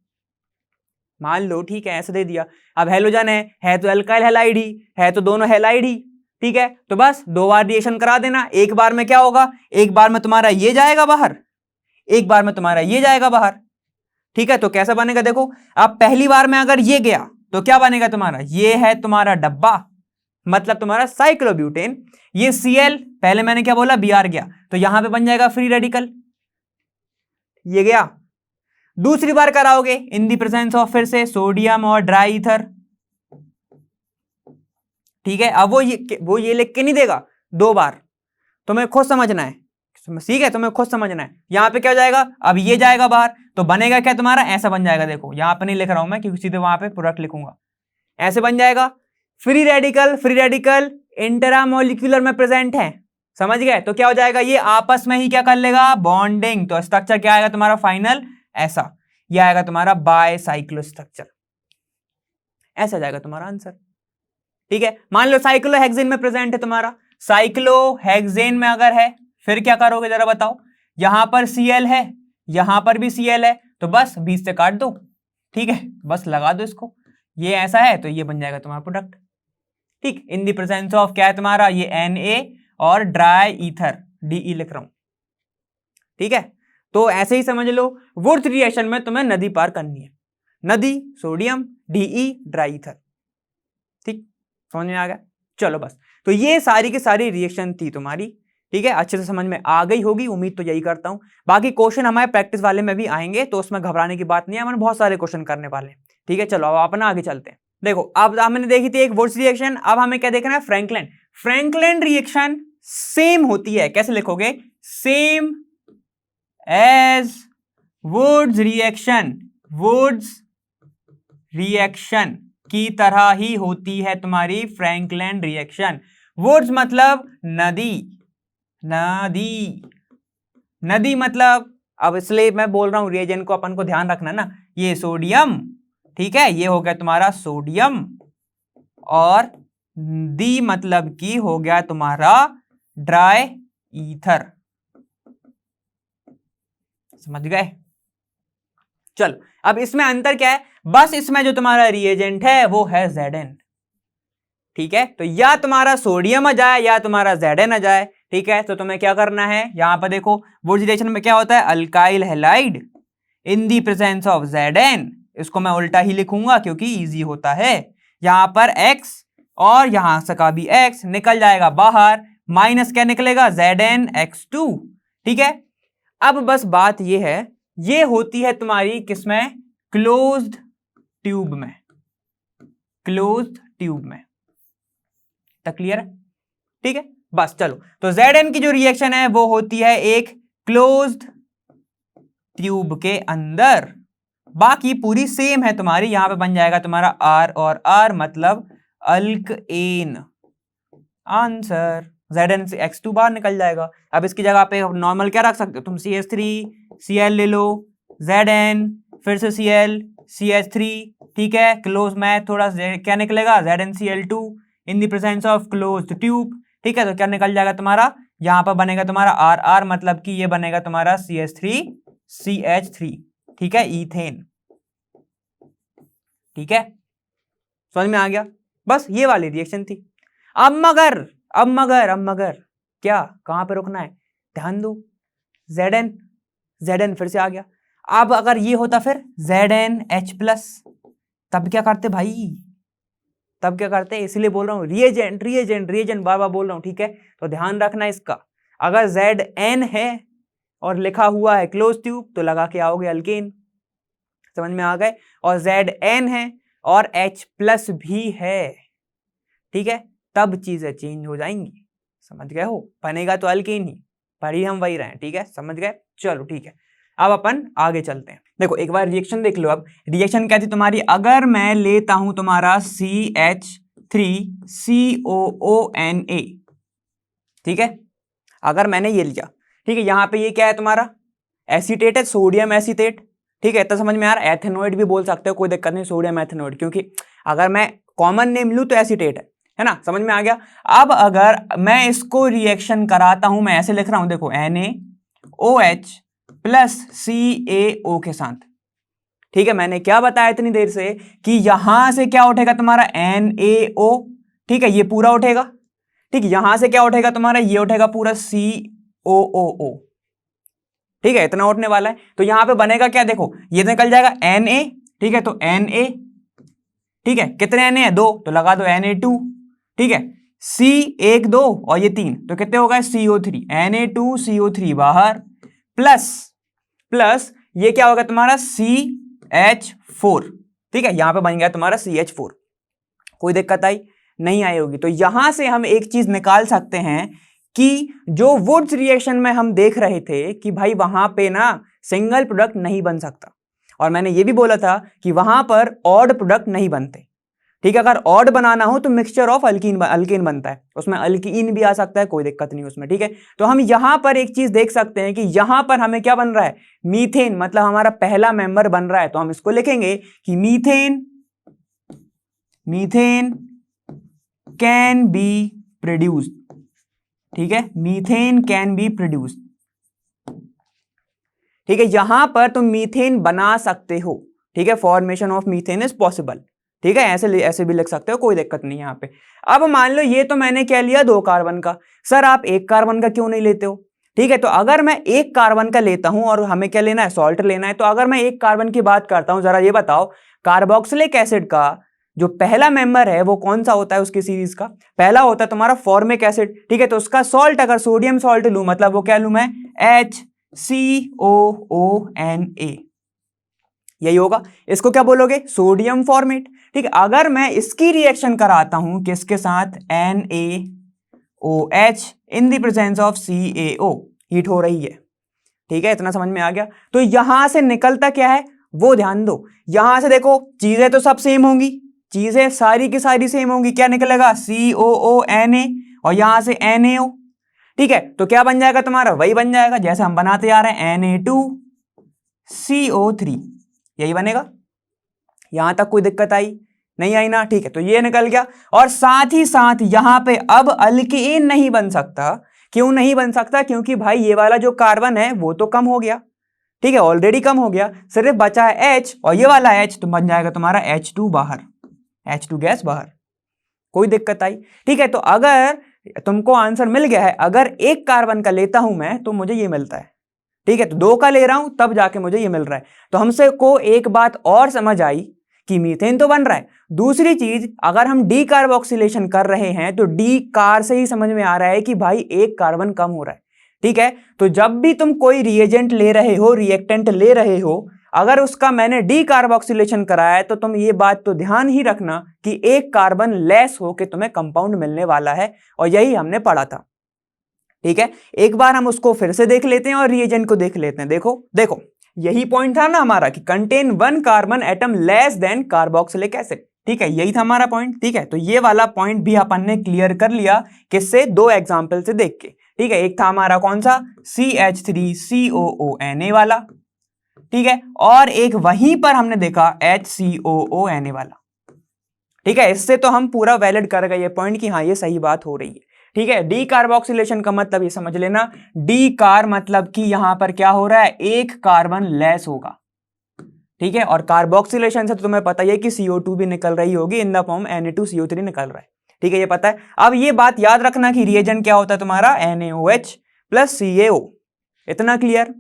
मान लो ठीक है ऐसे दे दिया, अब हेलोजन है तो अल्काइल हैलाइड ही है, तो दोनों हैलाइड ही। ठीक है, तो बस 2 बार रिएक्शन करा देना। एक बार में क्या होगा? एक बार में तुम्हारा ये जाएगा बाहर, एक बार में तुम्हारा ये जाएगा बाहर। ठीक है, तो कैसा बनेगा देखो, अब पहली बार में अगर ये गया तो क्या बनेगा तुम्हारा? ये है तुम्हारा डब्बा, मतलब तुम्हारा साइक्लोब्यूटेन। ये Cl, पहले मैंने क्या बोला? Br गया, तो यहां पे बन जाएगा फ्री रेडिकल, ये गया। दूसरी बार कराओगे इन दी प्रेजेंस ऑफ फिर से सोडियम और ड्राई ईथर। ठीक है, अब वो ये लिख के नहीं देगा 2 बार, तुम्हें खुद समझना है। ठीक है, तुम्हें खुद समझना है। यहां पे क्या हो जाएगा? अब ये जाएगा बाहर, तो बनेगा क्या तुम्हारा? ऐसा बन जाएगा। देखो यहां पे नहीं लिख रहा हूं मैं, क्योंकि सीधे वहां पे प्रोडक्ट लिखूंगा, ऐसे बन जाएगा। फ्री रेडिकल इंटरामोलिक्यूलर में प्रेजेंट है, समझ गए? तो क्या हो जाएगा? ये आपस में ही क्या कर लेगा? बॉन्डिंग। तो स्ट्रक्चर क्या आएगा तुम्हारा फाइनल? ऐसा। ये आएगा तुम्हारा बायसाइक्लो स्ट्रक्चर, ऐसा जाएगा तुम्हारा आंसर। ठीक है, मान लो साइक्लोहेक्सेन में प्रेजेंट है तुम्हारा, साइक्लोहेक्सेन में अगर है फिर क्या करोगे जरा बताओ? यहां पर Cl है, यहां पर भी Cl है, तो बस बीच से काट दो। ठीक है, बस लगा दो इसको, ये ऐसा है तो ये बन जाएगा तुम्हारा प्रोडक्ट। ठीक, इन द प्रेजेंस ऑफ क्या है तुम्हारा? ये Na और ड्राई ईथर, De लिख रहा हूं। ठीक है, तो ऐसे ही समझ लो, वुड्स रिएक्शन में तुम्हें नदी पार करनी है, नदी, सोडियम, De, ड्राई ईथर। ठीक, समझ में आ गया? चलो बस, तो ये सारी की सारी रिएक्शन थी तुम्हारी। ठीक है, अच्छे से समझ में आ गई होगी, उम्मीद तो यही करता हूं। बाकी क्वेश्चन हमारे प्रैक्टिस वाले में भी आएंगे, तो उसमें घबराने की बात नहीं है, हमें बहुत सारे क्वेश्चन करने वाले हैं। ठीक है, चलो अब अपना आगे चलते हैं। देखो अब हमने देखी थी एक वुड्स रिएक्शन, अब हमें क्या देखना है? फ्रैंकलिन रिएक्शन सेम होती है, कैसे लिखोगे? सेम एज वुड्स रिएक्शन की तरह ही होती है तुम्हारी फ्रैंकलिन रिएक्शन। वुड्स मतलब नदी मतलब, अब इसलिए मैं बोल रहा हूं रिएजेंट को अपन को ध्यान रखना ना, ये सोडियम, ठीक है, ये हो गया तुम्हारा सोडियम, और दी मतलब की हो गया तुम्हारा ड्राई ईथर, समझ गए? चलो अब इसमें अंतर क्या है? बस इसमें जो तुम्हारा रिएजेंट है वो है Zn, ठीक है, तो या तुम्हारा सोडियम आ जाए या तुम्हारा Zn आ जाए। ठीक है, तो तुम्हें क्या करना है, यहां पर देखो वुड्स रिएक्शन में क्या होता है, alkyl halide in the presence of Zn, इसको मैं उल्टा ही लिखूंगा क्योंकि इजी होता है। यहां पर X और यहां से का भी X निकल जाएगा बाहर, माइनस क्या निकलेगा, ZnX2। ठीक है, अब बस बात ये है, ये होती है तुम्हारी किसमें, क्लोज्ड ट्यूब में, क्लोज्ड ट्यूब में। तक क्लियर है? ठीक है, बस चलो, तो Zn की जो रिएक्शन है वो होती है एक क्लोज्ड ट्यूब के अंदर, बाकी पूरी सेम है तुम्हारी। यहां पे बन जाएगा तुम्हारा R और R मतलब अल्कएन, आंसर ZnX2 बाहर निकल जाएगा। अब इसकी जगह पे नॉर्मल क्या रख सकते हो तुम, CH3 Cl ले लो, Zn फिर से Cl CH3। ठीक है, क्लोज में थोड़ा क्या निकलेगा, ZnCl2 in the presence of closed tube. ठीक है, तो क्या निकल जाएगा तुम्हारा, यहां पर बनेगा तुम्हारा RR मतलब कि ये बनेगा तुम्हारा CH3CH3। ठीक है, ईथेन। ठीक है, समझ में आ गया, बस ये वाली रिएक्शन थी। अब मगर क्या, कहां पे रुकना है, ध्यान दो, Zn फिर से आ गया। अब अगर ये होता फिर ZnH+, तब क्या करते भाई, तब क्या करते, इसलिए बोल रहा हूं रिएजेंट बार बार बोल रहा हूं। ठीक है, तो ध्यान रखना इसका, अगर Zn है और लिखा हुआ है क्लोज ट्यूब तो लगा के आओगे अल्केन, समझ में आ गए, और Zn है और H+ भी है, ठीक है, तब चीजें चेंज हो जाएंगी, समझ गए हो, बनेगा तो अल्केन ही, पढ़ी हम वही रहे। ठीक है, समझ गए, चलो ठीक है, अब अपन आगे चलते हैं। देखो एक बार रिएक्शन देख लो। अब रिएक्शन क्या थी तुम्हारी, अगर मैं लेता हूं तुम्हारा CH3COONA, ठीक है, अगर मैंने ये लिया, ठीक है, यहां पे ये क्या है तुम्हारा, एसीटेट है, सोडियम एसीटेट। ठीक है, इतना समझ में आ रहा है, एथेनोइड भी बोल सकते हो, कोई दिक्कत नहीं, सोडियम एथेनोइड, क्योंकि अगर मैं कॉमन नेम लूं तो एसीटेट है ना, समझ में आ गया। अब अगर मैं इसको रिएक्शन कराता हूं, मैं ऐसे लिख रहा हूं, देखो NaOH प्लस CaO के साथ। ठीक है, मैंने क्या बताया इतनी देर से कि यहां से क्या उठेगा तुम्हारा NaO, ठीक है, ये पूरा उठेगा। ठीक, यहां से क्या उठेगा तुम्हारा, ये उठेगा पूरा COOO। ठीक है, इतना उठने वाला है, तो यहां पे बनेगा क्या, देखो ये निकल जाएगा Na। ठीक है, तो Na, ठीक है, कितने Na है, 2, तो लगा दो Na2। ठीक है, C 1 2 और ये 3, तो कितने हो गए, CO3, Na2CO3 बाहर, प्लस ये क्या होगा तुम्हारा CH4। ठीक है, यहां पे बन गया तुम्हारा CH4। कोई दिक्कत आई, नहीं आई होगी। तो यहां से हम एक चीज निकाल सकते हैं कि जो वुड्स रिएक्शन में हम देख रहे थे कि भाई वहां पे ना सिंगल प्रोडक्ट नहीं बन सकता, और मैंने ये भी बोला था कि वहां पर ऑड प्रोडक्ट नहीं बनते। ठीक है, अगर ऑड बनाना हो तो मिक्सचर ऑफ अल्कीन बनता है, उसमें अल्कीन भी आ सकता है, कोई दिक्कत नहीं उसमें। ठीक है, तो हम यहां पर एक चीज देख सकते हैं कि यहां पर हमें क्या बन रहा है, मीथेन, मतलब हमारा पहला मेंबर बन रहा है, तो हम इसको लिखेंगे कि मीथेन कैन बी प्रोड्यूस्ड। ठीक है, मीथेन कैन बी प्रोड्यूस्ड। ठीक है, यहां पर तुम मीथेन बना सकते हो। ठीक है, formation of methane is possible. ठीक है, ऐसे भी लिख सकते हो, कोई दिक्कत नहीं यहां पे। अब मान लो ये तो मैंने क्या लिया, 2 कार्बन का, सर आप 1 कार्बन का क्यों नहीं लेते हो। ठीक है, तो अगर मैं 1 कार्बन का लेता हूं और हमें क्या लेना है, सॉल्ट लेना है, तो अगर मैं 1 कार्बन की बात करता हूं, जरा ये बताओ कार्बोक्सिलिक एसिड का जो पहला मेंबर है वो कौन सा होता है, उसकी सीरीज का पहला होता है तुम्हारा फॉर्मिक एसिड। ठीक है, तो उसका सॉल्ट अगर सोडियम सॉल्ट लूं, मतलब वो क्या लूं मैं, HCOONA, यही होगा। इसको क्या बोलोगे, सोडियम फॉर्मेट। ठीक है, अगर मैं इसकी रिएक्शन कराता हूं किसके साथ, NaOH in the presence of CaO, heat हो रही है। ठीक है, इतना समझ में आ गया। तो यहां से निकलता क्या है वो ध्यान दो, यहां से देखो चीजें तो सब सेम होंगी, चीजें सारी की सारी सेम होंगी, क्या निकलेगा COONA और यहां से NaO। ठीक है, तो क्या बन जाएगा तुम्हारा, वही बन जाएगा जैसे हम बनाते आ रहे हैं, Na2CO3, यही बनेगा। यहां तक कोई दिक्कत आई, नहीं आई ना। ठीक है, तो ये निकल गया, और साथ ही साथ यहां पे अब अल्कीन नहीं बन सकता। क्यों नहीं बन सकता, क्योंकि भाई ये वाला जो कार्बन है वो तो कम हो गया। ठीक है, ऑलरेडी कम हो गया, सिर्फ बचा है H, और ये वाला H तो बन जाएगा तुम्हारा H2 बाहर, H2 गैस बाहर। कोई दिक्कत आई? ठीक है, तो अगर तुमको आंसर मिल गया है, अगर एक कार्बन का लेता हूं मैं तो मुझे ये मिलता है। ठीक है, तो 2 का ले रहा हूं तब जाके मुझे ये मिल रहा है। तो हमसे को एक बात और समझ आई कि मीथेन तो बन रहा है। दूसरी चीज, अगर हम डी कार्बोक्सिलेशन कर रहे हैं तो डी कार से ही समझ में आ रहा है कि भाई एक कार्बन कम हो रहा है। ठीक है, तो जब भी तुम कोई रिएजेंट ले रहे हो, रिएक्टेंट ले रहे हो, अगर उसका मैंने डी कार्बोक्सिलेशन कराया है तो तुम ये बात तो ध्यान ही रखना कि एक कार्बन लेस हो के तुम्हें कंपाउंड मिलने वाला है, और यही हमने पढ़ा था। ठीक है, एक बार हम उसको फिर से देख लेते हैं और रिएजेंट को देख लेते हैं। देखो देखो, यही पॉइंट था ना हमारा कि contain 1 carbon atom less than carboxylic acid. ठीक है, यही था हमारा पॉइंट। ठीक है, तो ये वाला पॉइंट भी अपन ने क्लियर कर लिया, किससे? 2 एग्जाम्पल से देख के। ठीक है, एक था हमारा कौन सा? CH3COONA वाला। ठीक है, और एक वहीं पर हमने देखा HCOONA वाला। ठीक है, इससे तो हम पूरा वैलिड कर गए ये पॉइंट कि हाँ ये सही बात हो रही है। ठीक है, डी कार्बोक्सिलेशन का मतलब ये समझ लेना, डी कार मतलब कि यहां पर क्या हो रहा है? एक कार्बन लेस होगा। ठीक है, और कार्बोक्सिलेशन से तो तुम्हें पता ही है कि CO2 भी निकल रही होगी, इन द फॉर्म Na2CO3 निकल रहा है। ठीक है, ये पता है। अब ये बात याद रखना कि रिएजेंट क्या होता है तुम्हारा? NaOH plus CaO। इतना क्लियर?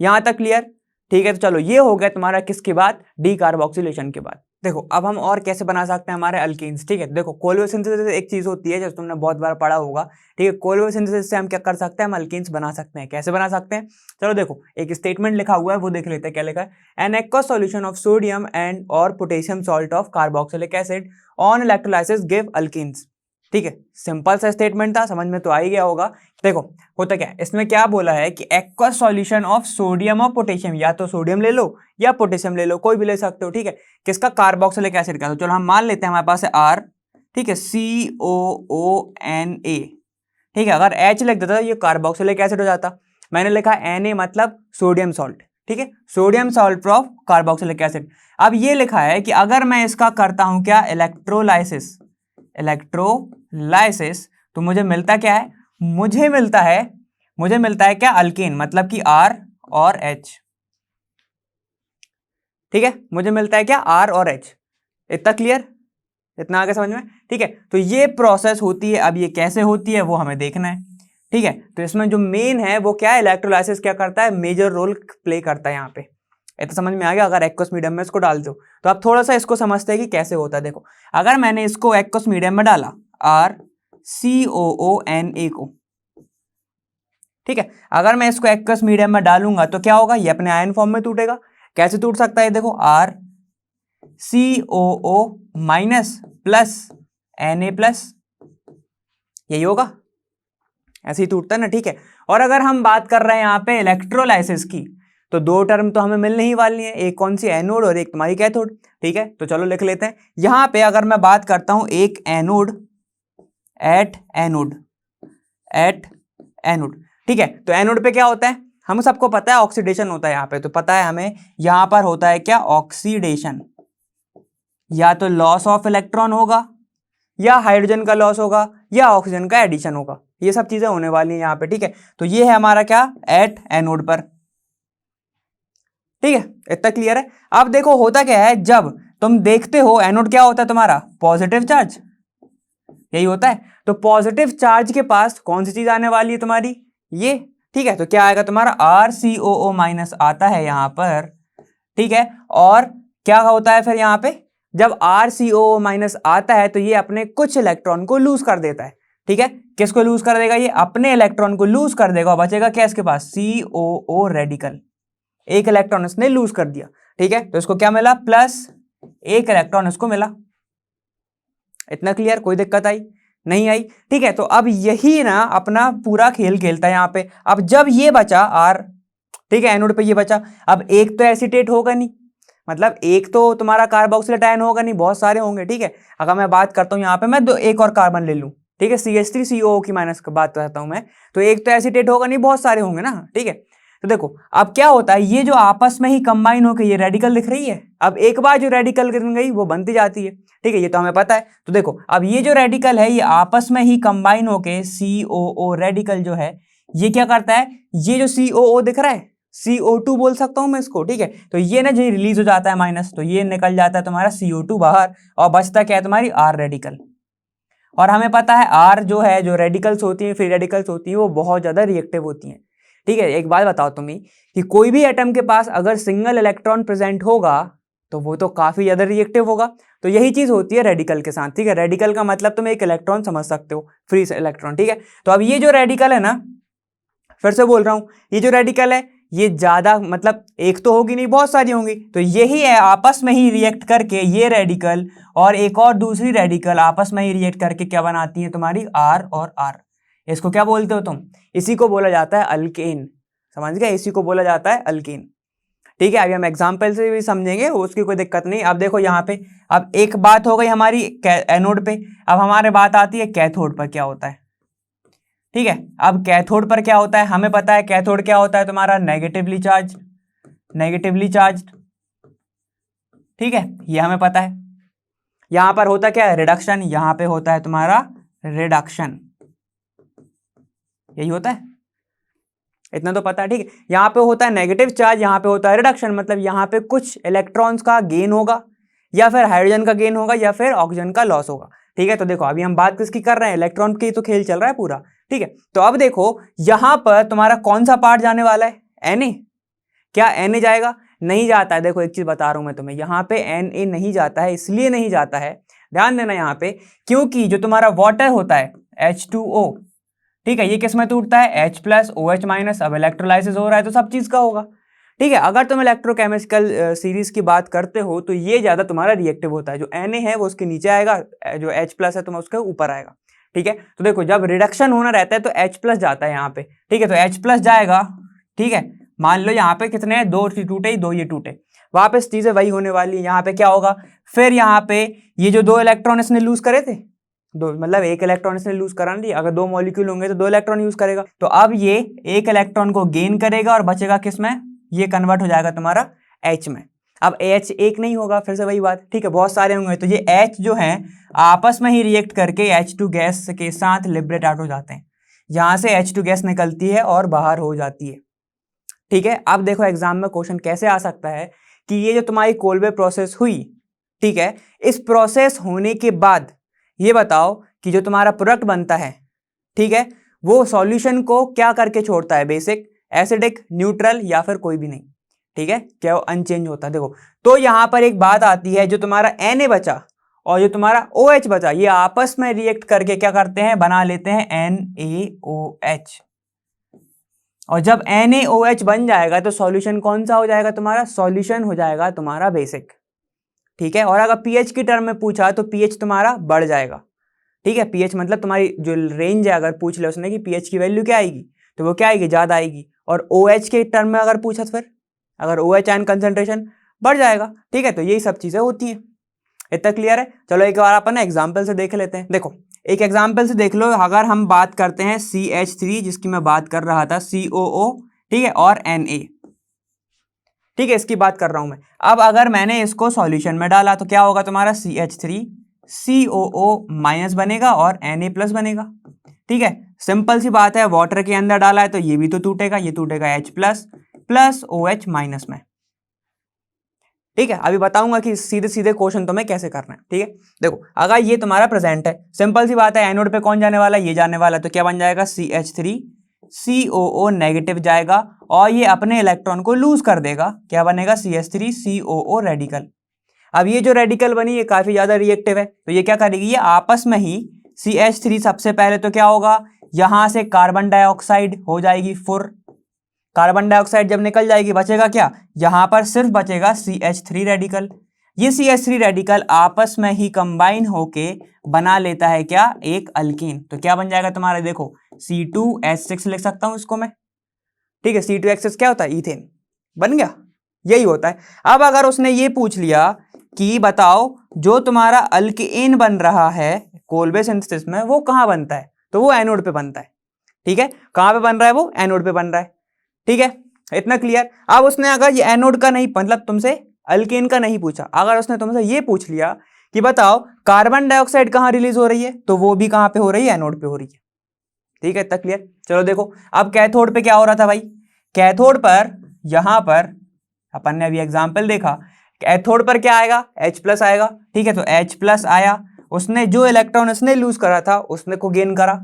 यहां तक क्लियर? ठीक है, तो चलो ये हो गया तुम्हारा किसके बाद? डी कार्बोक्सिलेशन के बाद। देखो अब हम और कैसे बना सकते हैं हमारे अल्कीन्स। ठीक है, देखो कोलेओसिंथेसिस एक चीज होती है जो तुमने बहुत बार पढ़ा होगा। ठीक है, कोलेओसिंथेसिस से हम क्या कर सकते हैं? हम अल्कीन्स बना सकते हैं। कैसे बना सकते हैं? चलो देखो, एक स्टेटमेंट लिखा हुआ है वो देख लेते हैं। क्या लिखा है? An aqueous solution of sodium and और potassium salt of carboxylic acid on electrolysis give alkenes. ठीक है, सिंपल सा स्टेटमेंट था, समझ में तो आ ही गया होगा। देखो होता क्या है, इसमें क्या बोला है कि एक्वस सॉल्यूशन ऑफ सोडियम और पोटेशियम, या तो सोडियम ले लो या पोटेशियम ले लो, कोई भी ले सकते हो। ठीक है, किसका? कार्बोक्सिलिक एसिड का। तो चलो हम मान लेते हैं हमारे पास है R। ठीक है, COONA। ठीक है, अगर H लिख देता ये कार्बोक्सिलिक एसिड हो जाता। मैंने लिखा Na मतलब सोडियम सॉल्ट। ठीक है, sodium salt of carboxylic acid. अब ये लिखा है कि अगर मैं इसका करता हूं क्या? इलेक्ट्रोलाइसिस। इलेक्ट्रोलाइसिस तो मुझे मिलता क्या है? मुझे मिलता है क्या? अल्केन, मतलब कि R और H। ठीक है, मुझे मिलता है क्या? R और H। इतना क्लियर? इतना आगे समझ में? ठीक है, तो ये प्रोसेस होती है। अब ये कैसे होती है वो हमें देखना है। ठीक है, तो इसमें जो मेन है वो क्या है? इलेक्ट्रोलाइसिस क्या करता है? मेजर रोल प्ले करता है यहाँ पे। इतना समझ में आ गया? अगर एक्वस मीडियम में इसको डाल दो तो आप थोड़ा सा इसको समझते हैं कि कैसे होता है। देखो अगर मैंने इसको एक्वस मीडियम में डाला, RCOONA को। ठीक है, अगर मैं इसको एक्वस मीडियम में डालूंगा तो क्या होगा? ये अपने आयन फॉर्म में टूटेगा। कैसे टूट सकता है? देखो RCOO minus plus Na plus, यही होगा, ऐसे ही टूटता है ना। ठीक है, और अगर हम बात कर रहे हैं यहाँ पे इलेक्ट्रोलाइसिस की, तो 2 टर्म तो हमें मिलने ही वाली है, एक कौन सी? एनोड और एक तुम्हारी कैथोड। ठीक है, तो चलो लिख लेते हैं। यहां पे अगर मैं बात करता हूं एक एनोड एट एनोड। ठीक है, तो एनोड पे क्या होता है? हम सबको पता है ऑक्सीडेशन होता है यहाँ पे, तो पता है हमें यहां पर होता है क्या? ऑक्सीडेशन। या तो लॉस ऑफ इलेक्ट्रॉन होगा, या हाइड्रोजन का लॉस होगा, या ऑक्सीजन का एडिशन होगा। ये सब चीजें होने वाली हैं यहाँ पे। ठीक है, तो ये है हमारा क्या? एट एनोड पर। ठीक है, इतना क्लियर है? अब देखो होता क्या है, जब तुम देखते हो एनोड क्या होता है तुम्हारा? पॉजिटिव चार्ज, यही होता है। तो पॉजिटिव चार्ज के पास कौन सी चीज आने वाली है तुम्हारी? ये। ठीक है, तो क्या आएगा तुम्हारा? RCOO माइनस आता है यहां पर। ठीक है, और क्या होता है फिर यहां पे? जब RCOO माइनस आता है तो ये अपने कुछ इलेक्ट्रॉन को लूज कर देता है। ठीक है, किसको लूज कर देगा? ये अपने इलेक्ट्रॉन को लूज कर देगा, और बचेगा क्या इसके पास? COO radical. एक इलेक्ट्रॉन इसने लूज कर दिया। ठीक है, तो इसको क्या मिला? प्लस एक इलेक्ट्रॉन इसको मिला। इतना क्लियर? कोई दिक्कत आई? नहीं आई? ठीक है, तो अब यही ना अपना पूरा खेल खेलता है यहाँ पे। अब जब ये बचा R, ठीक है, एनोड पे ये बचा, अब एक तो एसीटेट होगा नहीं, मतलब एक तो तुम्हारा कार्बोक्सिलेट आयन होगा नहीं, बहुत सारे होंगे। ठीक है, अगर मैं बात करता हूँ यहाँ पे, मैं एक और कार्बन ले लूँ। ठीक है, CH3COO की माइनस की बात करता हूँ मैं, तो एक तो एसीटेट होगा नहीं, बहुत सारे होंगे ना। ठीक है, तो देखो अब क्या होता है, ये जो आपस में ही कंबाइन होकर ये रेडिकल दिख रही है, अब एक बार जो रेडिकल गिर गई वो बनती जाती है। ठीक है, ये तो हमें पता है। तो देखो अब ये जो रेडिकल है ये आपस में ही कंबाइन होके COO रेडिकल जो है ये क्या करता है? ये जो COO दिख रहा है, CO2 बोल सकता हूं मैं इसको। ठीक है, तो ये ना जो रिलीज हो जाता है माइनस, तो ये निकल जाता है तुम्हारा CO2 बाहर, और बचता क्या है? तुम्हारी R रेडिकल। और हमें पता है R जो है, जो रेडिकल्स होती हैं, फ्री रेडिकल्स होती हैं, वो बहुत ज़्यादा रिएक्टिव होती हैं। ठीक है, एक बात बताओ तुम्हें कि कोई भी एटम के पास अगर सिंगल इलेक्ट्रॉन प्रेजेंट होगा तो वो तो काफ़ी ज़्यादा रिएक्टिव होगा। तो यही चीज़ होती है रेडिकल के साथ। ठीक है, रेडिकल का मतलब तुम एक इलेक्ट्रॉन समझ सकते हो, फ्री इलेक्ट्रॉन। ठीक है, तो अब ये जो रेडिकल है ना, फिर से बोल रहा हूँ, ये जो रेडिकल है ये ज़्यादा मतलब एक तो होगी नहीं, बहुत सारी होंगी। तो यही है, आपस में ही रिएक्ट करके ये रेडिकल और एक और दूसरी रेडिकल आपस में ही रिएक्ट करके क्या बनाती है तुम्हारी, R और R। इसको क्या बोलते हो तुम? इसी को बोला जाता है अल्केन। समझ गए, इसी को बोला जाता है अल्केन। ठीक है, अभी हम एग्जाम्पल से भी समझेंगे, उसकी कोई दिक्कत नहीं। अब देखो यहाँ पे, अब एक बात हो गई हमारी एनोड पे, अब हमारे बात आती है कैथोड पर क्या होता है। ठीक है, अब कैथोड पर क्या होता है, हमें पता है कैथोड क्या होता है तुम्हारा, नेगेटिवली चार्ज, नेगेटिवली चार्ज। ठीक है, ये हमें पता है। यहां पर होता क्या है, रिडक्शन, यहां पे होता है तुम्हारा रिडक्शन, यही होता है, इतना तो पता है। ठीक है, यहां पे होता है नेगेटिव चार्ज, यहां पे होता है रिडक्शन, मतलब यहां पे कुछ इलेक्ट्रॉन्स का गेन होगा, या फिर हाइड्रोजन का गेन होगा, या फिर ऑक्सीजन का लॉस होगा। ठीक है, तो देखो अभी हम बात किसकी कर रहे हैं, इलेक्ट्रॉन की तो खेल चल रहा है पूरा। ठीक है, तो अब देखो यहां पर तुम्हारा कौन सा पार्ट जाने वाला है, Na। क्या Na जाएगा? नहीं जाता है। देखो एक चीज बता रहा हूं मैं तुम्हें, यहाँ पे Na नहीं जाता है, इसलिए नहीं जाता है, ध्यान देना यहाँ पे, क्योंकि जो तुम्हारा वाटर होता है H2O, ठीक है, ये किस में टूटता है, H प्लस OH माइनस। अब इलेक्ट्रोलाइसिस हो रहा है तो सब चीज का होगा। ठीक है, अगर तुम इलेक्ट्रोकेमिकल सीरीज की बात करते हो तो ये ज्यादा तुम्हारा रिएक्टिव होता है, जो Na है वो उसके नीचे आएगा, जो H प्लस है तुम उसके ऊपर आएगा। ठीक है, तो देखो जब रिडक्शन होना रहता है तो H प्लस जाता है यहाँ पे। ठीक है, तो H प्लस जाएगा। ठीक है, मान लो यहाँ पे कितने हैं, दो टूटे, दो ये टूटे, वापस चीजें वही होने वाली है। यहाँ पे क्या होगा, फिर यहाँ पे ये जो दो इलेक्ट्रॉन इसने लूज करे थे, दो मतलब एक इलेक्ट्रॉन इसने लूज करा नहीं, अगर दो मॉलिक्यूल होंगे तो दो इलेक्ट्रॉन यूज करेगा। तो अब ये एक इलेक्ट्रॉन को गेन करेगा और बचेगा किसमें, ये कन्वर्ट हो जाएगा तुम्हारा H में। अब H एक नहीं होगा, फिर से वही बात। ठीक है, बहुत सारे होंगे, तो ये H जो है आपस में ही रिएक्ट करके H2 गैस के साथ लिबरेट आउट हो जाते हैं, यहां से H2 गैस निकलती है और बाहर हो जाती है। ठीक है, अब देखो एग्जाम में क्वेश्चन कैसे आ सकता है कि ये जो तुम्हारी कोलबे प्रोसेस हुई, ठीक है, इस प्रोसेस होने के बाद ये बताओ कि जो तुम्हारा प्रोडक्ट बनता है, ठीक है, वो सॉल्यूशन को क्या करके छोड़ता है, बेसिक, एसिडिक, न्यूट्रल, या फिर कोई भी नहीं। ठीक है, क्या वो अनचेंज होता है। देखो तो यहां पर एक बात आती है, जो तुम्हारा Na बचा और जो तुम्हारा OH बचा, ये आपस में रिएक्ट करके क्या करते हैं, बना लेते हैं NaOH। और जब NaOH बन जाएगा तो सॉल्यूशन कौन सा हो जाएगा तुम्हारा, सॉल्यूशन हो जाएगा तुम्हारा बेसिक। ठीक है, और अगर पीएच की टर्म में पूछा तो पीएच तुम्हारा बढ़ जाएगा। ठीक है, पीएच मतलब तुम्हारी जो रेंज है, अगर पूछ ले उसने कि पीएच की वैल्यू क्या आएगी, तो वो क्या आएगी, ज्यादा आएगी। और OH के टर्म में अगर पूछा तो फिर अगर OH आयन कंसंट्रेशन बढ़ जाएगा। ठीक है, तो यही सब चीजें होती हैं। इतना क्लियर है? चलो एक बार अपन एग्जाम्पल से देख लेते हैं। देखो एक एग्जाम्पल से देख लो, अगर हम बात करते हैं CH3 जिसकी मैं बात कर रहा था, COO, ठीक है, और Na, ठीक है, इसकी बात कर रहा हूं मैं। अब अगर मैंने इसको सॉल्यूशन में डाला तो क्या होगा तुम्हारा, CH3 COO माइनस बनेगा और Na प्लस बनेगा। ठीक है, सिंपल सी बात है, वाटर के अंदर डाला है तो ये भी तो टूटेगा, ये टूटेगा H plus plus OH minus में। ठीक है, अभी बताऊंगा कि सीधे सीधे क्वेश्चन तुम्हें कैसे करना है। ठीक है, देखो अगर ये तुम्हारा प्रेजेंट है, सिंपल सी बात है, एनोड पे कौन जाने वाला है, ये जाने वाला है, तो क्या बन जाएगा, CH3 COO नेगेटिव जाएगा और ये अपने इलेक्ट्रॉन को लूज कर देगा, क्या बनेगा, CH3 COO रेडिकल। अब ये जो रेडिकल बनी ये काफी ज्यादा रिएक्टिव है, तो ये क्या करेगी, ये आपस में ही CH3 सबसे पहले तो क्या होगा, यहां से कार्बन डाइऑक्साइड हो जाएगी फुर, कार्बन डाइऑक्साइड जब निकल जाएगी बचेगा क्या, यहां पर सिर्फ बचेगा CH3 रेडिकल। ये CH3 रेडिकल आपस में ही कंबाइन होके बना लेता है क्या, एक अल्कीन। तो क्या बन जाएगा तुम्हारा, देखो C2H6 लिख सकता हूं इसको मैं। ठीक है, C2H6 क्या होता है, ईथेन बन गया, यही होता है। अब अगर उसने ये पूछ लिया कि बताओ जो तुम्हारा अल्कीन बन रहा है कोलबे सिंथेसिस में वो कहां बनता है, तो वो एनोड पे बनता है। ठीक है, कहां पे बन रहा है, वो एनोड पे बन रहा है। ठीक है, इतना क्लियर। अब उसने अगर ये एनोड का नहीं, मतलब तुमसे अल्केन का नहीं पूछा, अगर उसने तुमसे ये पूछ लिया कि बताओ कार्बन डाइऑक्साइड कहां रिलीज हो रही है, तो वो भी कहां पे हो रही है, एनोड पे हो रही है। ठीक है, इतना क्लियर। चलो देखो अब कैथोड पे क्या हो रहा था भाई, कैथोड पर यहां पर अपन ने अभी एग्जाम्पल देखा, कैथोड पर क्या आएगा, H प्लस आएगा। ठीक है, तो H प्लस आया उसने जो इलेक्ट्रॉन उसने लूज करा था उसने को गेन करा,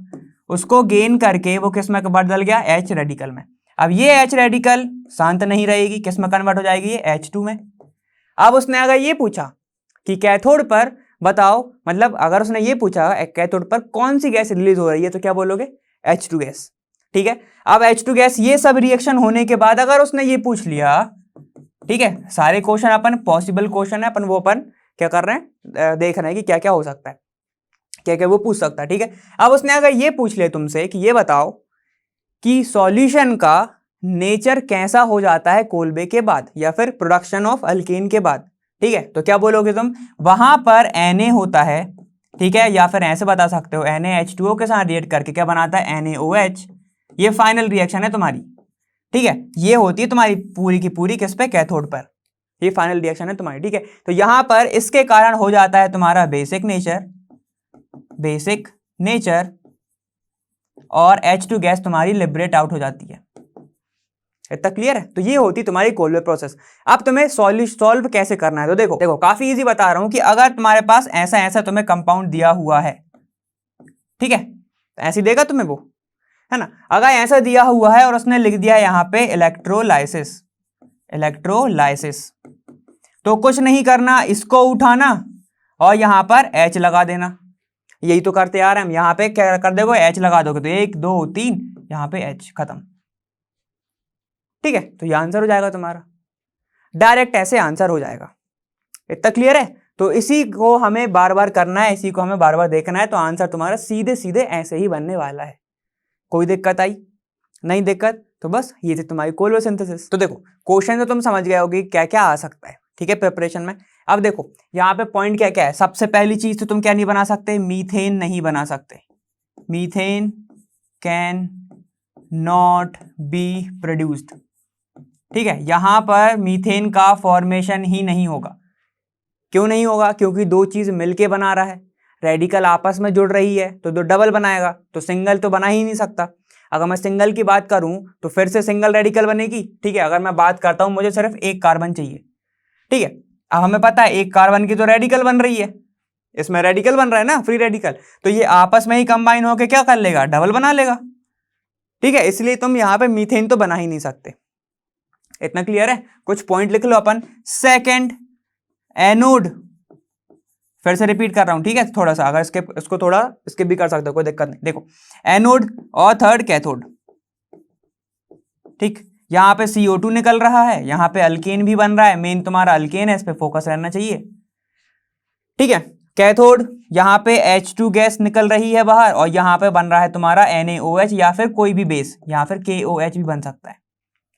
उसको गेन करके वो किस में बदल गया, H रेडिकल में। अब ये H रेडिकल शांत नहीं रहेगी, किस में कन्वर्ट हो जाएगी, ये H2 में। अब उसने अगर ये पूछा कि कैथोड पर बताओ, मतलब अगर उसने ये पूछा कैथोड पर कौन सी गैस रिलीज हो रही है, तो क्या बोलोगे, H2 गैस। ठीक है, अब H2 गैस, ये सब रिएक्शन होने के बाद अगर उसने ये पूछ लिया, ठीक है, सारे क्वेश्चन अपन पॉसिबल क्वेश्चन है, अपन वो अपन क्या कर रहे हैं, देख रहे हैं कि क्या क्या हो सकता है, क्या क्या वो पूछ सकता है। ठीक है, अब उसने अगर ये पूछ लिया तुमसे कि ये बताओ कि सॉल्यूशन का नेचर कैसा हो जाता है कोलबे के बाद या फिर प्रोडक्शन ऑफ अल्केन के बाद, ठीक है, तो क्या बोलोगे तुम, वहां पर Na होता है, ठीक है, या फिर ऐसे बता सकते हो NaH2O के साथ रिएक्ट करके क्या बनाता है, NaOH। ये फाइनल रिएक्शन है तुम्हारी, ठीक है, ये होती है तुम्हारी पूरी की पूरी किस पे, कैथोड पर, ये फाइनल रिएक्शन है तुम्हारी। ठीक है, तो यहां पर इसके कारण हो जाता है तुम्हारा बेसिक नेचर और H2 गैस तुम्हारी लिबरेट आउट हो जाती है। इतना क्लियर है? तो ये होती तुम्हारी कोलबे प्रोसेस। अब तुम्हें सॉल्व कैसे करना है, तो देखो काफी इजी बता रहा हूं कि अगर तुम्हारे पास ऐसा ऐसा तुम्हें कंपाउंड दिया हुआ है, ठीक है, ऐसे देगा तुम्हें वो, है ना, अगर ऐसा दिया हुआ है और उसने लिख दिया यहां पे इलेक्ट्रोलाइसिस, तो कुछ नहीं करना, इसको उठाना और यहां पर H लगा देना। यही तो करते आ रहे हैं हम, यहां पे क्या कर दोगे, H लगा दोगे, तो 1 2 3 यहां पे H, खत्म। ठीक है, तो ये आंसर हो जाएगा तुम्हारा, डायरेक्ट ऐसे आंसर हो जाएगा। इतना क्लियर है? तो इसी को हमें बार बार करना है, इसी को हमें बार बार देखना है, तो आंसर तुम्हारा सीधे सीधे ऐसे ही बनने वाला है। कोई दिक्कत आई? नहीं दिक्कत? तो बस ये थी तुम्हारी कोलबे सिंथेसिस। तो देखो क्वेश्चन तो तुम समझ गए होगे क्या क्या आ सकता है, ठीक है, प्रिपरेशन में। अब देखो यहाँ पे पॉइंट क्या क्या है। सबसे पहली चीज तो तुम क्या नहीं बना सकते, मीथेन नहीं बना सकते। Methane can not be produced, ठीक है, यहां पर मीथेन का फॉर्मेशन ही नहीं होगा। क्यों नहीं होगा? क्योंकि दो चीज मिलके बना रहा है, रेडिकल आपस में जुड़ रही है, तो दो डबल बनाएगा, तो सिंगल तो बना ही नहीं सकता। अगर मैं सिंगल की बात करूं तो फिर से सिंगल रेडिकल बनेगी, ठीक है। अगर मैं बात करता हूं मुझे सिर्फ एक कार्बन चाहिए, ठीक है, अब हमें पता है एक कार्बन की तो रेडिकल बन रही है, इसमें रेडिकल बन रहा है ना, फ्री रेडिकल, तो ये आपस में ही कंबाइन होकर क्या कर लेगा, डबल बना लेगा, ठीक है। इसलिए तुम यहां पे मीथेन तो बना ही नहीं सकते। इतना क्लियर है? कुछ पॉइंट लिख लो अपन। सेकंड एनोड, फिर से रिपीट कर रहा हूं, ठीक है, थोड़ा सा, अगर इसको थोड़ा स्किप भी कर सकते हो, कोई दिक्कत नहीं। देखो एनोड और थर्ड कैथोड, ठीक, यहां पे CO2 निकल रहा है, यहां पे अल्केन भी बन रहा है, मेन तुम्हारा अल्केन है, इस पे फोकस रहना चाहिए, ठीक है। कैथोड यहां पे H2 गैस निकल रही है बाहर, और यहां पे बन रहा है तुम्हारा NaOH या फिर कोई भी बेस, यहां फिर KOH भी बन सकता है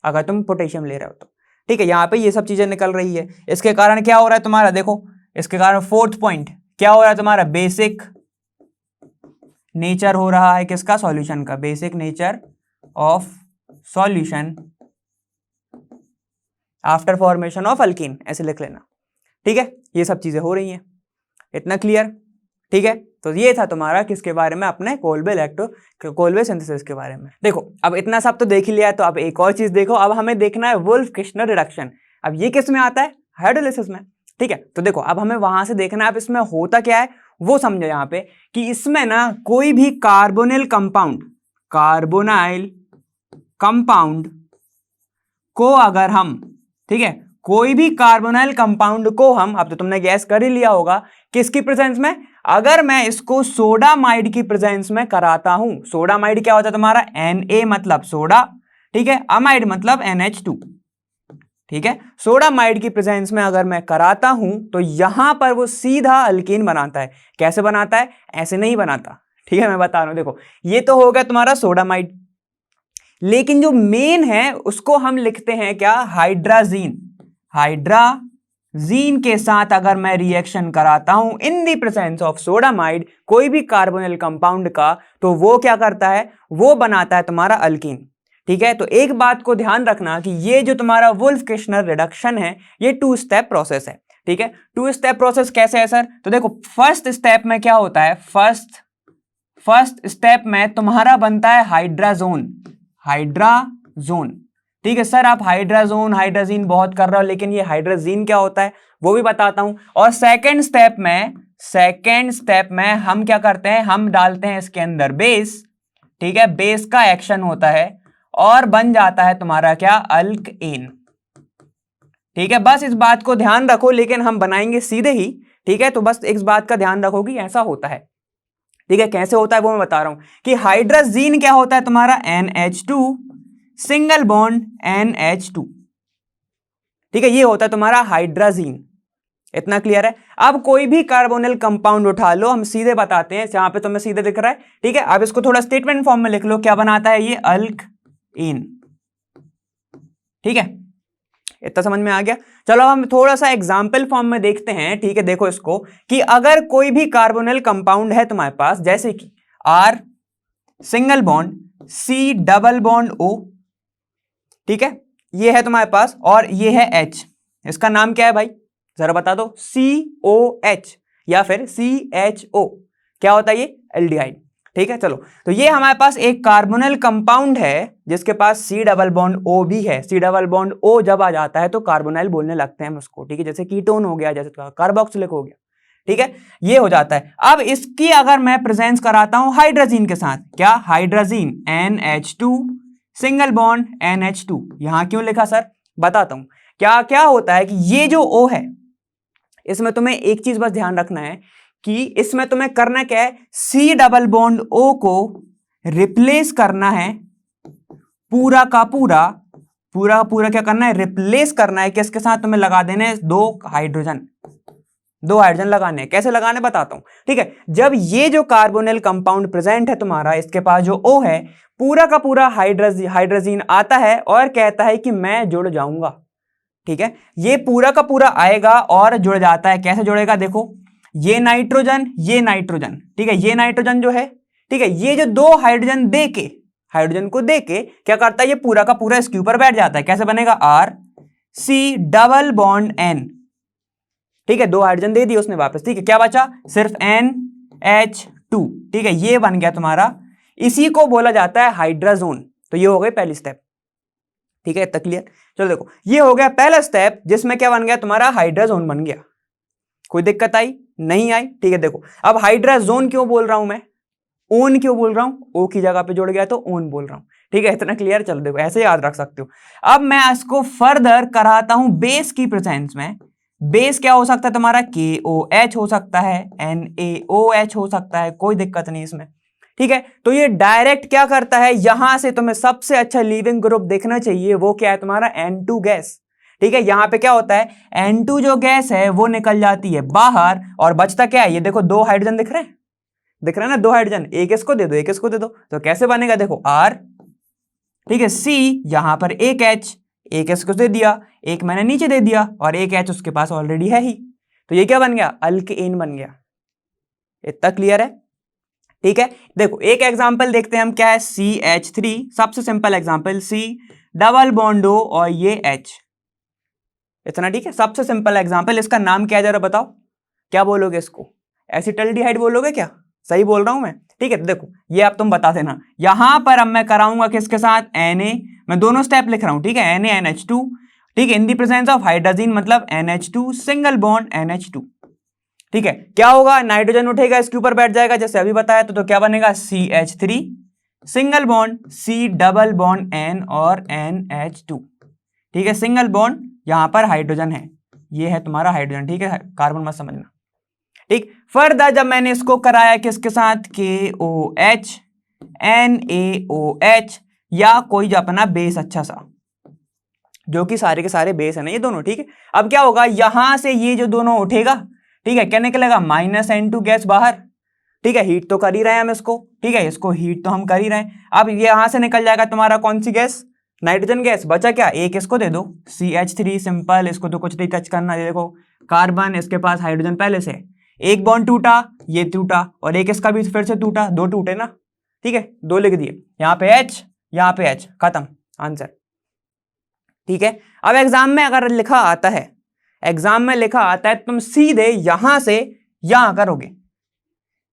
अगर तुम पोटेशियम ले रहे हो तो, ठीक है। यहां पे ये सब चीजें निकल रही है, इसके कारण क्या हो रहा है तुम्हारा, देखो इसके कारण फोर्थ पॉइंट क्या हो रहा है तुम्हारा, बेसिक नेचर हो रहा है किसका, सॉल्यूशन का, basic nature of solution after formation of alkyne, ऐसे लिख लेना, ठीक है। ये सब चीजें हो रही हैं, इतना क्लियर, ठीक है। तो ये था तुम्हारा किसके बारे में, अपने कोलबे सिंथेसिस के बारे में। देखो अब इतना सब तो देख ही लिया, तो अब एक और चीज देखो, अब हमें देखना है वुल्फ-किर्शनर रिडक्शन। अब ये किस में आता है, हाइड्रोलिसिस में, ठीक है। तो देखो अब हमें वहां से देखना है, अब इसमें होता क्या है वो समझो यहाँ पे, कि इसमें ना कोई भी कार्बोनिल कंपाउंड को अगर हम, ठीक है, कोई भी कार्बोनाइल कंपाउंड को हम, अब तो तुमने गैस कर ही लिया होगा किसकी प्रेजेंस में, अगर मैं इसको सोडामाइड की प्रेजेंस में कराता हूं, सोडामाइड क्या होता है तुम्हारा, Na मतलब सोडा, ठीक है, अमाइड मतलब NH2, ठीक है। सोडामाइड की प्रेजेंस में अगर मैं कराता हूं तो यहां पर वो सीधा अल्कीन बनाता है। कैसे बनाता है, ऐसे नहीं बनाता, ठीक है, मैं बता रहा हूं। देखो ये तो हो गया तुम्हारा सोडामाइड, लेकिन जो मेन है उसको हम लिखते हैं क्या, हाइड्राजीन के साथ अगर मैं रिएक्शन कराता हूं इन दी प्रेजेंस ऑफ सोडामाइड, कोई भी कार्बोनिल कंपाउंड का, तो वो क्या करता है, वो बनाता है तुम्हारा अल्कीन, ठीक है। तो एक बात को ध्यान रखना कि ये जो तुम्हारा वुल्फ-किर्शनर रिडक्शन है ये 2 स्टेप प्रोसेस है, ठीक है। 2 स्टेप प्रोसेस कैसे है सर, तो देखो फर्स्ट स्टेप में क्या होता है, फर्स्ट स्टेप में तुम्हारा बनता है हाइड्राजोन, ठीक है सर। आप हाइड्राजीन बहुत कर रहे हो, लेकिन ये हाइड्राजीन क्या होता है वो भी बताता हूं। और सेकंड स्टेप में सेकेंड स्टेप में हम क्या करते हैं, हम डालते हैं इसके अंदर बेस, ठीक है, बेस का एक्शन होता है और बन जाता है तुम्हारा क्या, अल्कएन, ठीक है। बस इस बात को ध्यान रखो, लेकिन हम बनाएंगे सीधे ही, ठीक है, तो बस इस बात का ध्यान रखो कि ऐसा होता है, ठीक है। कैसे होता है वो मैं बता रहा हूं कि हाइड्रोजीन क्या होता है तुम्हारा, NH2 सिंगल बॉन्ड NH2, ठीक है, ये होता है तुम्हारा हाइड्रोजीन। इतना क्लियर है। अब कोई भी कार्बोनिल कंपाउंड उठा लो, हम सीधे बताते हैं, जहां पे तुम्हें सीधे दिख रहा है, ठीक है। अब इसको थोड़ा स्टेटमेंट फॉर्म में लिख लो, क्या बनाता है ये, अल्कएन, ठीक है। इतना समझ में आ गया। चलो हम थोड़ा सा एग्जाम्पल फॉर्म में देखते हैं, ठीक है। देखो इसको कि अगर कोई भी कार्बोनिल कंपाउंड है तुम्हारे पास, जैसे कि R single bond C double bond O, ठीक है, ये है तुम्हारे पास, और ये है H, इसका नाम क्या है भाई, जरा बता दो, COH या फिर CHO, क्या होता है ये, एल्डिहाइड, ठीक है। चलो, तो ये हमारे पास एक कार्बोनिल कंपाउंड है जिसके पास C डबल बॉन्ड O भी है। C डबल बॉन्ड O जब आ जाता है तो कार्बोनाइल बोलने लगते हैं हम उसको, ठीक है, जैसे कीटोन हो गया, जैसे कार्बोक्सिलिक हो गया, ठीक है, ये हो जाता है। अब इसकी अगर मैं प्रेजेंस कराता हूं हाइड्रोजीन के साथ, क्या, hydrazine NH2 single bond NH2, यहां क्यों लिखा सर, बताता हूं। क्या क्या होता है कि ये जो O है, इसमें तुम्हें एक चीज बस ध्यान रखना है कि इसमें तुम्हें करना क्या है, C डबल बॉन्ड O को रिप्लेस करना है, पूरा का पूरा, पूरा का पूरा क्या करना है, रिप्लेस करना है, किसके साथ, तुम्हें लगा देने दो हाइड्रोजन लगाने हैं। कैसे लगाने बताता हूं, ठीक है। जब ये जो कार्बोनिल कंपाउंड प्रेजेंट है तुम्हारा, इसके पास जो O है, पूरा का पूरा हाइड्रोजीन आता है और कहता है कि मैं जुड़ जाऊंगा, ठीक है। ये पूरा का पूरा आएगा और जुड़ जाता है। कैसे जुड़ेगा, देखो, ये नाइट्रोजन, ठीक है, ये नाइट्रोजन जो है, ठीक है, ये जो दो हाइड्रोजन देके क्या करता है, ये पूरा का पूरा इसके ऊपर बैठ जाता है। कैसे बनेगा, RC डबल बॉन्ड N, ठीक है, दो हाइड्रोजन दे दिए उसने वापस, ठीक है, क्या बचा, सिर्फ NH2, ठीक है, ये बन गया तुम्हारा, इसी को बोला जाता है हाइड्रोजोन। तो ये हो गई पहली स्टेप, ठीक है, इतना क्लियर। चलो देखो, ये हो गया पहला स्टेप, जिसमें क्या बन गया तुम्हारा, हाइड्रोजोन बन गया। कोई दिक्कत आई, नहीं आई, ठीक है। देखो अब हाइड्रोजोन क्यों बोल रहा हूं मैं, ओन क्यों बोल रहा हूं, ओ की जगह पे जुड़ गया तो ओन बोल रहा हूं, ठीक है, इतना क्लियर। चलो देखो, ऐसे याद रख सकते हो। अब मैं इसको फर्दर कराता हूं बेस की प्रेजेंस में। बेस क्या हो सकता है तुम्हारा, KOH हो सकता है, NaOH हो सकता है, कोई दिक्कत नहीं इसमें, ठीक है। तो ये डायरेक्ट क्या करता है, यहां से तुम्हें सबसे अच्छा लीविंग ग्रुप देखना चाहिए, वो क्या है तुम्हारा, N2 गैस, ठीक है। यहां पे क्या होता है, N2 जो गैस है वो निकल जाती है बाहर, और बचता क्या है, ये देखो दो हाइड्रोजन दिख रहे हैं ना, दो हाइड्रोजन, एक इसको दे दो, एक इसको दे दो, तो कैसे बनेगा, देखो R, ठीक है, C, यहां पर एक H, एक इसको दे दिया, एक मैंने नीचे दे दिया, और एक H उसके पास ऑलरेडी है ही, तो ये क्या बन गया, अल्केन बन गया। इतना क्लियर है, ठीक है। देखो एक एग्जांपल देखते हैं हम, क्या है, CH3, सबसे simple example, C double bond O और ये H, इतना ठीक है, सबसे सिंपल एग्जांपल। इसका नाम क्या है जरा बताओ, क्या बोलोगे इसको, एसिटल्डिहाइड बोलोगे क्या, सही बोल रहा हूं मैं, ठीक है। तो देखो ये अब तुम बता देना, यहां पर अब मैं कराऊंगा किसके साथ, Na, मैं दोनों स्टेप लिख रहा हूं, ठीक है, NaNH2, ठीक है, in the presence of hydrogen, मतलब NH2 सिंगल बॉन्ड NH2, ठीक है। क्या होगा, नाइट्रोजन उठेगा, इसके ऊपर बैठ जाएगा, जैसे अभी बताया, तो क्या बनेगा, CH3 single bond C double bond N और NH2, ठीक है, सिंगल बॉन्ड, यहां पर हाइड्रोजन है, ये है तुम्हारा हाइड्रोजन, ठीक है, कार्बन मत समझना, ठीक। फर्दर जब मैंने इसको कराया किसके साथ, KOH NaOH, या कोई जो अपना बेस अच्छा सा, जो कि सारे के सारे बेस है ना ये दोनों, ठीक है। अब क्या होगा, यहां से ये जो दोनों उठेगा, ठीक है, क्या निकलेगा, -N2 गैस बाहर, ठीक है, हीट तो कर ही रहे हैं हम इसको, ठीक है, इसको हीट तो हम कर ही रहे हैं। अब ये यहां से निकल जाएगा तुम्हारा कौन सी गैस, नाइट्रोजन गैस, बचा क्या, एक इसको दे दो, CH3 सिंपल, इसको तो कुछ नहीं टच करना, ये देखो कार्बन, इसके पास हाइड्रोजन पहले से, एक बॉन्ड टूटा, ये टूटा, और एक इसका भी फिर से टूटा, दो टूटे ना, ठीक है, दो लिख दिए, यहाँ पे H, यहाँ पे H, खत्म आंसर, ठीक है। अब एग्जाम में अगर लिखा आता है, तुम सीधे यहां से यहां करोगे,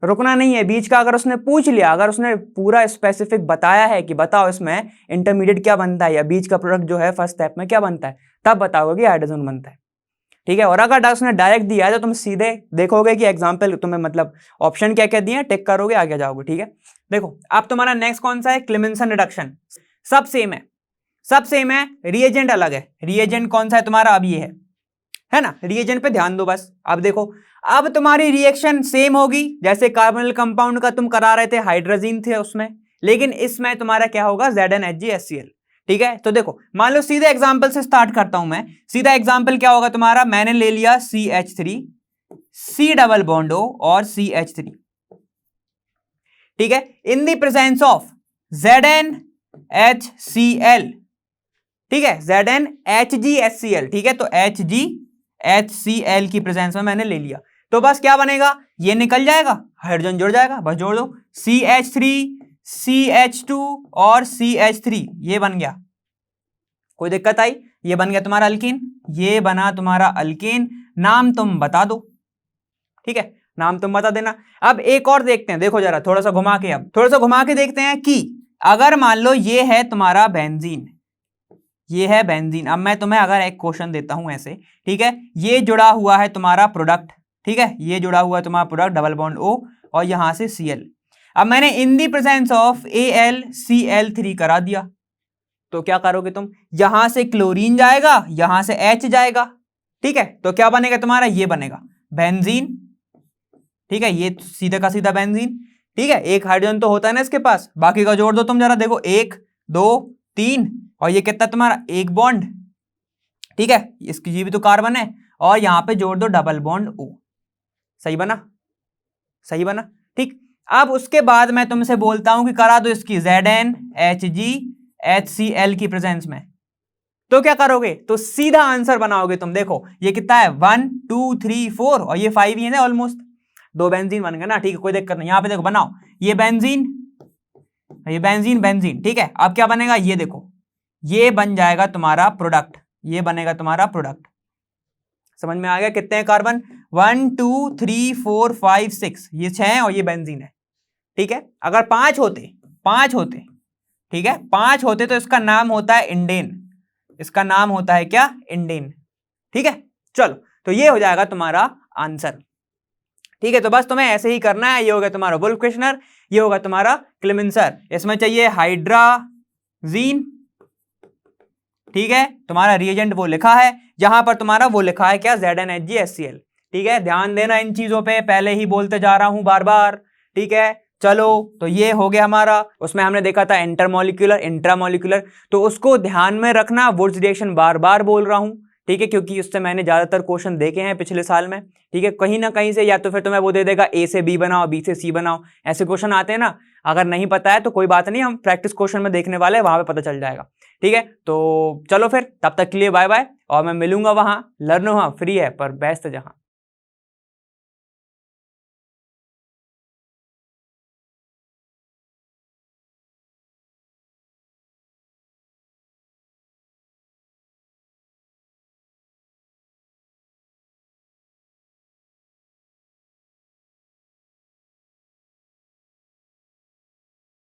रुकना नहीं है बीच का। अगर उसने पूछ लिया, अगर उसने पूरा स्पेसिफिक बताया है कि बताओ इसमें इंटरमीडिएट क्या बनता है, या बीच का प्रोडक्ट जो है फर्स्ट स्टेप में क्या बनता है, तब बताओगे कि हाइड्रोजन बनता है, ठीक है। और अगर उसने डायरेक्ट दिया है तो तुम सीधे देखोगे कि एग्जाम्पल तुम्हें मतलब ऑप्शन क्या क्या दिए हैं, टिक करोगे, आगे जाओगे। ठीक है, देखो अब तुम्हारा नेक्स्ट कौन सा है, क्लेमेंसन रिडक्शन। सब सेम है, सब सेम है, रिएजेंट अलग है। रिएजेंट कौन सा है तुम्हारा, अब ये है ना, रिएजेंट पे ध्यान दो बस। अब देखो, अब तुम्हारी रिएक्शन सेम होगी जैसे कार्बोनिल कंपाउंड का तुम करा रहे थे, हाइड्रोजन थे उसमें, लेकिन इसमें तुम्हारा क्या होगा, ZnHgHcl। ठीक है, तो देखो मान लो सीधे एग्जांपल से स्टार्ट करता हूं मैं। सीधा एग्जांपल क्या होगा तुम्हारा, मैंने ले लिया CH3, C double bond O और CH3। ठीक है, in the presence of ZnHCl। ठीक है, ZnHgHcl। ठीक है, तो HgHcl की प्रेजेंस में मैंने ले लिया, तो बस क्या बनेगा, ये निकल जाएगा, हाइड्रोजन जुड़ जाएगा, बस जोड़ दो, CH3 CH2 और CH3, ये बन गया। कोई दिक्कत आई, ये बन गया तुम्हारा अल्कीन, ये बना तुम्हारा अल्कीन। नाम तुम बता दो, ठीक है, नाम तुम बता देना। अब एक और देखते हैं, देखो जरा थोड़ा सा घुमा के, अब थोड़ा सा घुमा के देखते हैं कि अगर मान लो ये है तुम्हारा बेंजीन, ये है बेंजीन। अब मैं तुम्हें अगर एक क्वेश्चन देता हूं ऐसे, ठीक है, ये जुड़ा हुआ है तुम्हारा प्रोडक्ट, ठीक है, ये जुड़ा हुआ है तुम्हारा प्रोडक्ट डबल बॉन्ड O और यहां से Cl। अब मैंने इन दी प्रेजेंस ऑफ AlCl3 करा दिया, तो क्या करोगे तुम, यहां से क्लोरीन जाएगा, यहां से H जाएगा। ठीक है, तो क्या बनेगा तुम्हारा, ये बनेगा बेंजीन। ठीक है, ये सीधा का सीधा बेंजीन। ठीक है, एक हाइड्रोजन तो होता है ना इसके पास, बाकी का जोड़ दो तुम जरा, देखो 1 2 3 और ये कितना तुम्हारा, एक बॉन्ड। ठीक है, इसकी ये भी तो कार्बन है, और यहां पे जोड़ दो डबल बॉन्ड O। सही बना, सही बना। ठीक, अब उसके बाद मैं तुमसे बोलता हूं कि करा दो इसकी ZnHgHcl की प्रेजेंस में, तो क्या करोगे, तो सीधा आंसर बनाओगे तुम। देखो ये कितना है, 1 2 3 4 और ये 5 ही है ना, ऑलमोस्ट 2 बेंजीन बन गए ना। ठीक है, कोई दिक्कत नहीं, यहां पे देखो बनाओ, ये बेंजीन, ये बेंजीन बेंजीन। ठीक है, अब क्या बनेगा, ये देखो, ये बन जाएगा तुम्हारा प्रोडक्ट, ये बनेगा तुम्हारा प्रोडक्ट। समझ में आ गया, कितने हैं कार्बन, 1 2 3 4 5 6, ये 6 है और ये बेंजीन है। ठीक है, अगर 5 होते, ठीक है 5 होते तो इसका नाम होता है इंडेन, इसका नाम होता है क्या, इंडेन। ठीक है, चलो तो ये हो जाएगा तुम्हारा आंसर। ठीक है, तो बस तुम्हें ऐसे ही करना है। ये होगा तुम्हारा वुल्फ क्वेश्चनर, ये होगा तुम्हारा क्लेमेंसर। इसमें चाहिए हाइड्राजीन। ठीक है, तुम्हारा रिएजेंट वो लिखा है, यहां पर तुम्हारा वो लिखा है क्या, ZnHgHcl। ठीक है, ध्यान देना इन चीजों पे, पहले ही बोलते जा रहा हूं बार बार। ठीक है, चलो तो ये हो गया हमारा। उसमें हमने देखा था इंटरमोलिकुलर, इंट्रामोलिकुलर, तो उसको ध्यान में रखना। वुड्स रिएक्शन बार बार बोल रहा हूं, ठीक है, क्योंकि उससे मैंने ज्यादातर क्वेश्चन देखे हैं पिछले साल में। ठीक है, कहीं ना कहीं से या तो फिर तुम्हें वो दे देगा A से B बनाओ, B से C बनाओ, ऐसे क्वेश्चन आते हैं ना। अगर नहीं पता है तो कोई बात नहीं, हम प्रैक्टिस क्वेश्चन में देखने वाले हैं, वहां पे पता चल जाएगा। ठीक है, तो चलो फिर तब तक के लिए बाय बाय, और मैं मिलूंगा वहां, लर्न वहां फ्री है पर बेस्ट जहां।